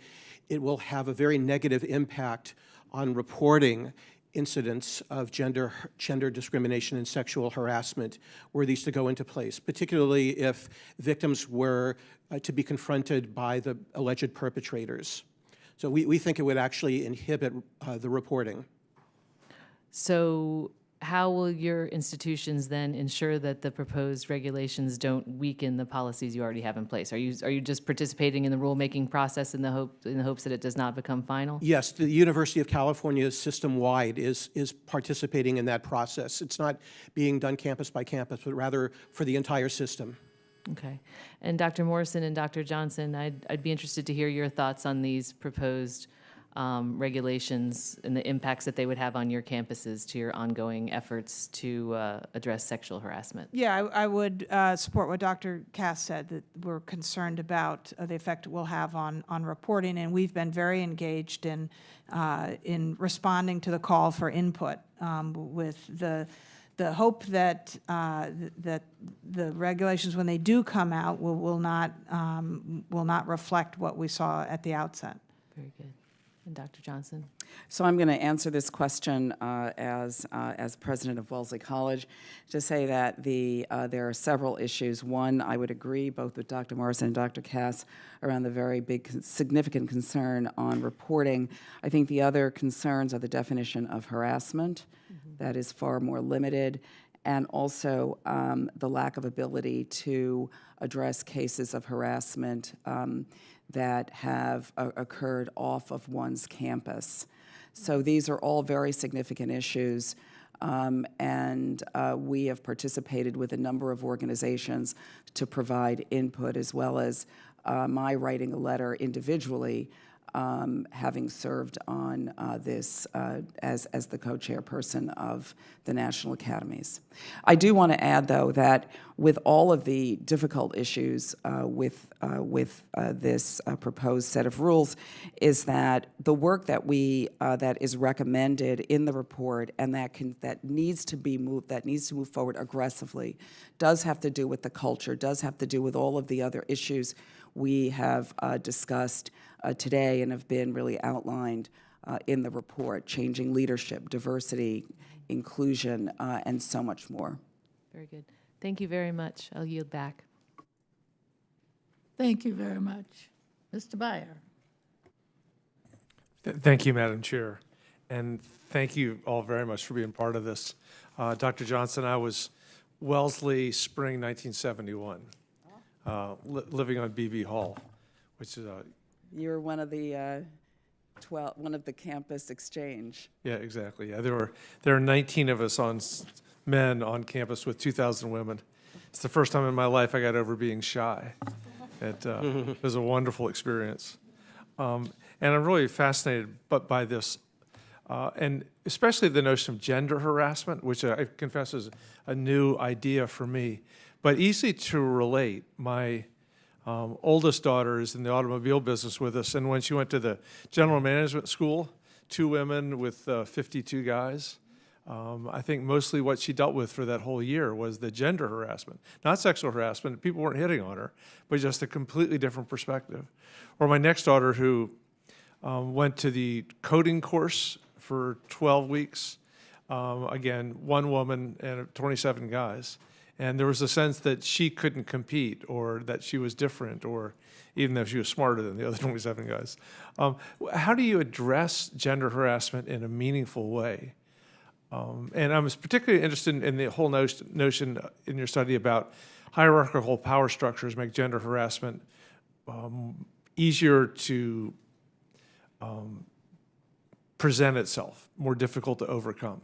it will have a very negative impact on reporting incidents of gender discrimination and sexual harassment were these to go into place, particularly if victims were to be confronted by the alleged perpetrators. So we think it would actually inhibit the reporting. So how will your institutions then ensure that the proposed regulations don't weaken the policies you already have in place? Are you just participating in the rulemaking process in the hopes that it does not become final? Yes, the University of California system-wide is participating in that process. It's not being done campus by campus, but rather for the entire system. Okay. And Dr. Morrison and Dr. Johnson, I'd be interested to hear your thoughts on these proposed regulations and the impacts that they would have on your campuses to your ongoing efforts to address sexual harassment. Yeah, I would support what Dr. Kass said, that we're concerned about the effect it will have on reporting, and we've been very engaged in responding to the call for input with the hope that that the regulations, when they do come out, will not reflect what we saw at the outset. Very good. And Dr. Johnson? So I'm going to answer this question as president of Wellesley College to say that there are several issues. One, I would agree both with Dr. Morrison and Dr. Kass around the very big, significant concern on reporting. I think the other concerns are the definition of harassment. That is far more limited, and also the lack of ability to address cases of harassment that have occurred off of one's campus. So these are all very significant issues, and we have participated with a number of organizations to provide input, as well as my writing a letter individually, having served on this as the co-chairperson of the National Academies. I do want to add, though, that with all of the difficult issues with this proposed set of rules, is that the work that that is recommended in the report and that needs to move forward aggressively does have to do with the culture, does have to do with all of the other issues we have discussed today and have been really outlined in the report: changing leadership, diversity, inclusion, and so much more. Very good. Thank you very much. I'll yield back. Thank you very much. Mr. Byer. Thank you, Madam Chair. And thank you all very much for being part of this. Dr. Johnson, I was Wellesley spring 1971, living on Beebe Hall, which is a... You're one of the one of the campus exchange. Yeah, exactly. Yeah, there are 19 of us men on campus with 2,000 women. It's the first time in my life I got over being shy. It was a wonderful experience. And I'm really fascinated by this, and especially the notion of gender harassment, which I confess is a new idea for me, but easy to relate. My oldest daughter is in the automobile business with us, and when she went to the general management school, 2 women with 52 guys, I think mostly what she dealt with for that whole year was the gender harassment, not sexual harassment. People weren't hitting on her, but just a completely different perspective. Or my next daughter, who went to the coding course for 12 weeks. Again, one woman and 27 guys. And there was a sense that she couldn't compete, or that she was different, or even though she was smarter than the other 27 guys. How do you address gender harassment in a meaningful way? And I was particularly interested in the whole notion in your study about hierarchical power structures make gender harassment easier to present itself, more difficult to overcome.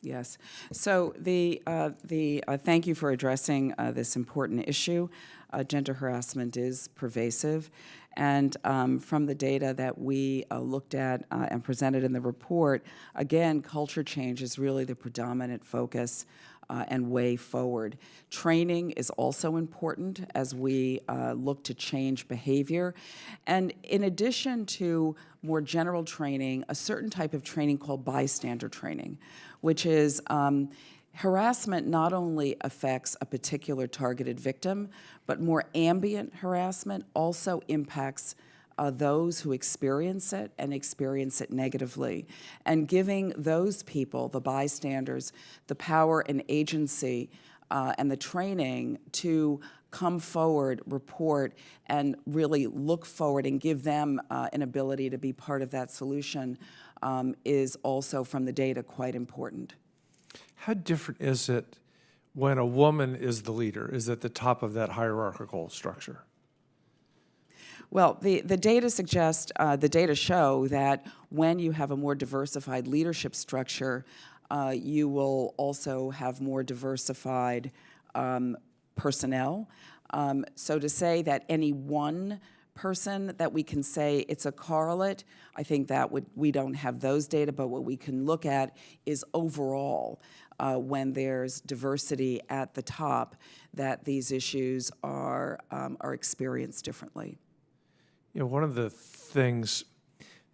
Yes. So thank you for addressing this important issue. Gender harassment is pervasive. And from the data that we looked at and presented in the report, again, culture change is really the predominant focus and way forward. Training is also important as we look to change behavior. And in addition to more general training, a certain type of training called bystander training, which is harassment not only affects a particular targeted victim, but more ambient harassment also impacts those who experience it and experience it negatively. And giving those people, the bystanders, the power and agency and the training to come forward, report, and really look forward and give them an ability to be part of that solution is also, from the data, quite important. How different is it when a woman is the leader, is at the top of that hierarchical structure? Well, the data suggest, the data show that when you have a more diversified leadership structure, you will also have more diversified personnel. So to say that any one person that we can say it's a correlate, I think that we don't have those data, but what we can look at is overall, when there's diversity at the top, that these issues are experienced differently. You know, one of the things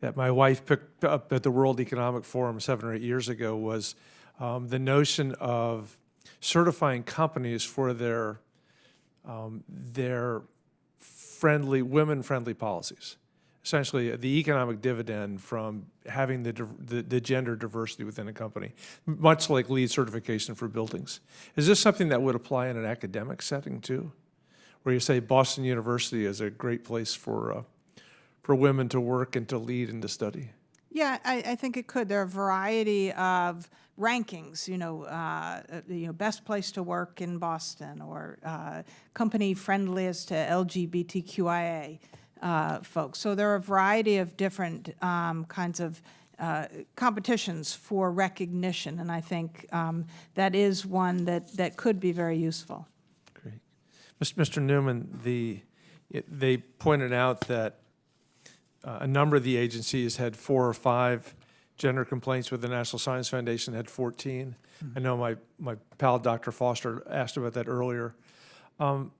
that my wife picked up at the World Economic Forum 7 or 8 years ago was the notion of certifying companies for their women-friendly policies. Essentially, the economic dividend from having the gender diversity within a company, much like LEED certification for buildings. Is this something that would apply in an academic setting too? Where you say Boston University is a great place for women to work and to lead and to study? Yeah, I think it could. There are a variety of rankings, best place to work in Boston, or company friendliest to LGBTQIA folks. So there are a variety of different kinds of competitions for recognition, and I think that is one that could be very useful. Great. Mr. Neumann, they pointed out that a number of the agencies had 4 or 5 gender complaints, with the National Science Foundation had 14. I know my pal, Dr. Foster, asked about that earlier. Do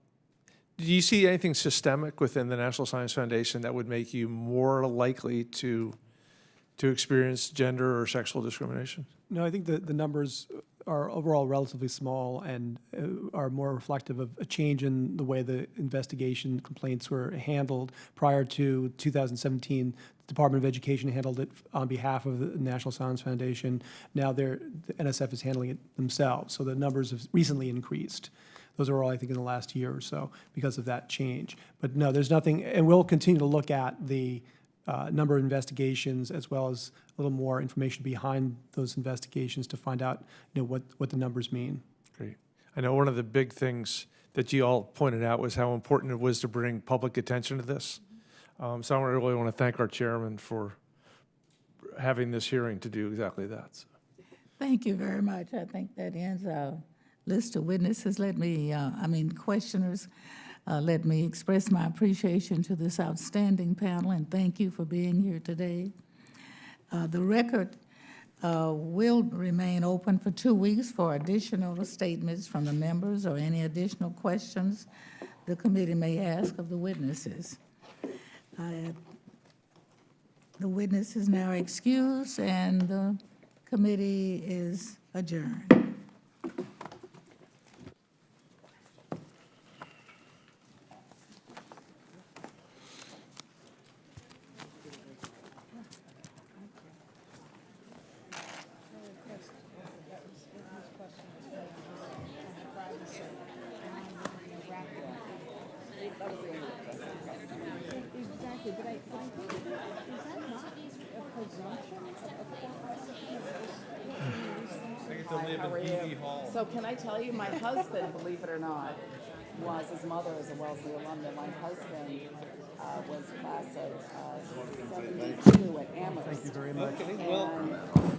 you see anything systemic within the National Science Foundation that would make you more likely to experience gender or sexual discrimination? No, I think the numbers are overall relatively small and are more reflective of a change in the way the investigation complaints were handled. Prior to 2017, the Department of Education handled it on behalf of the National Science Foundation. Now the NSF is handling it themselves, so the numbers have recently increased. Those are all, I think, in the last year or so because of that change. But no, there's nothing, and we'll continue to look at the number of investigations as well as a little more information behind those investigations to find out, what the numbers mean. Great. I know one of the big things that you all pointed out was how important it was to bring public attention to this. So I really want to thank our chairman for having this hearing to do exactly that. So. Thank you very much. I think that ends our list of witnesses. Questioners. Let me express my appreciation to this outstanding panel, and thank you for being here today. The record will remain open for 2 weeks for additional statements from the members or any additional questions the committee may ask of the witnesses. The witness is now excused, and the Committee is adjourned. So can I tell you, my husband, believe it or not, his mother is a Wellesley alumna. My husband was class of 72 at Amherst. Thank you very much. And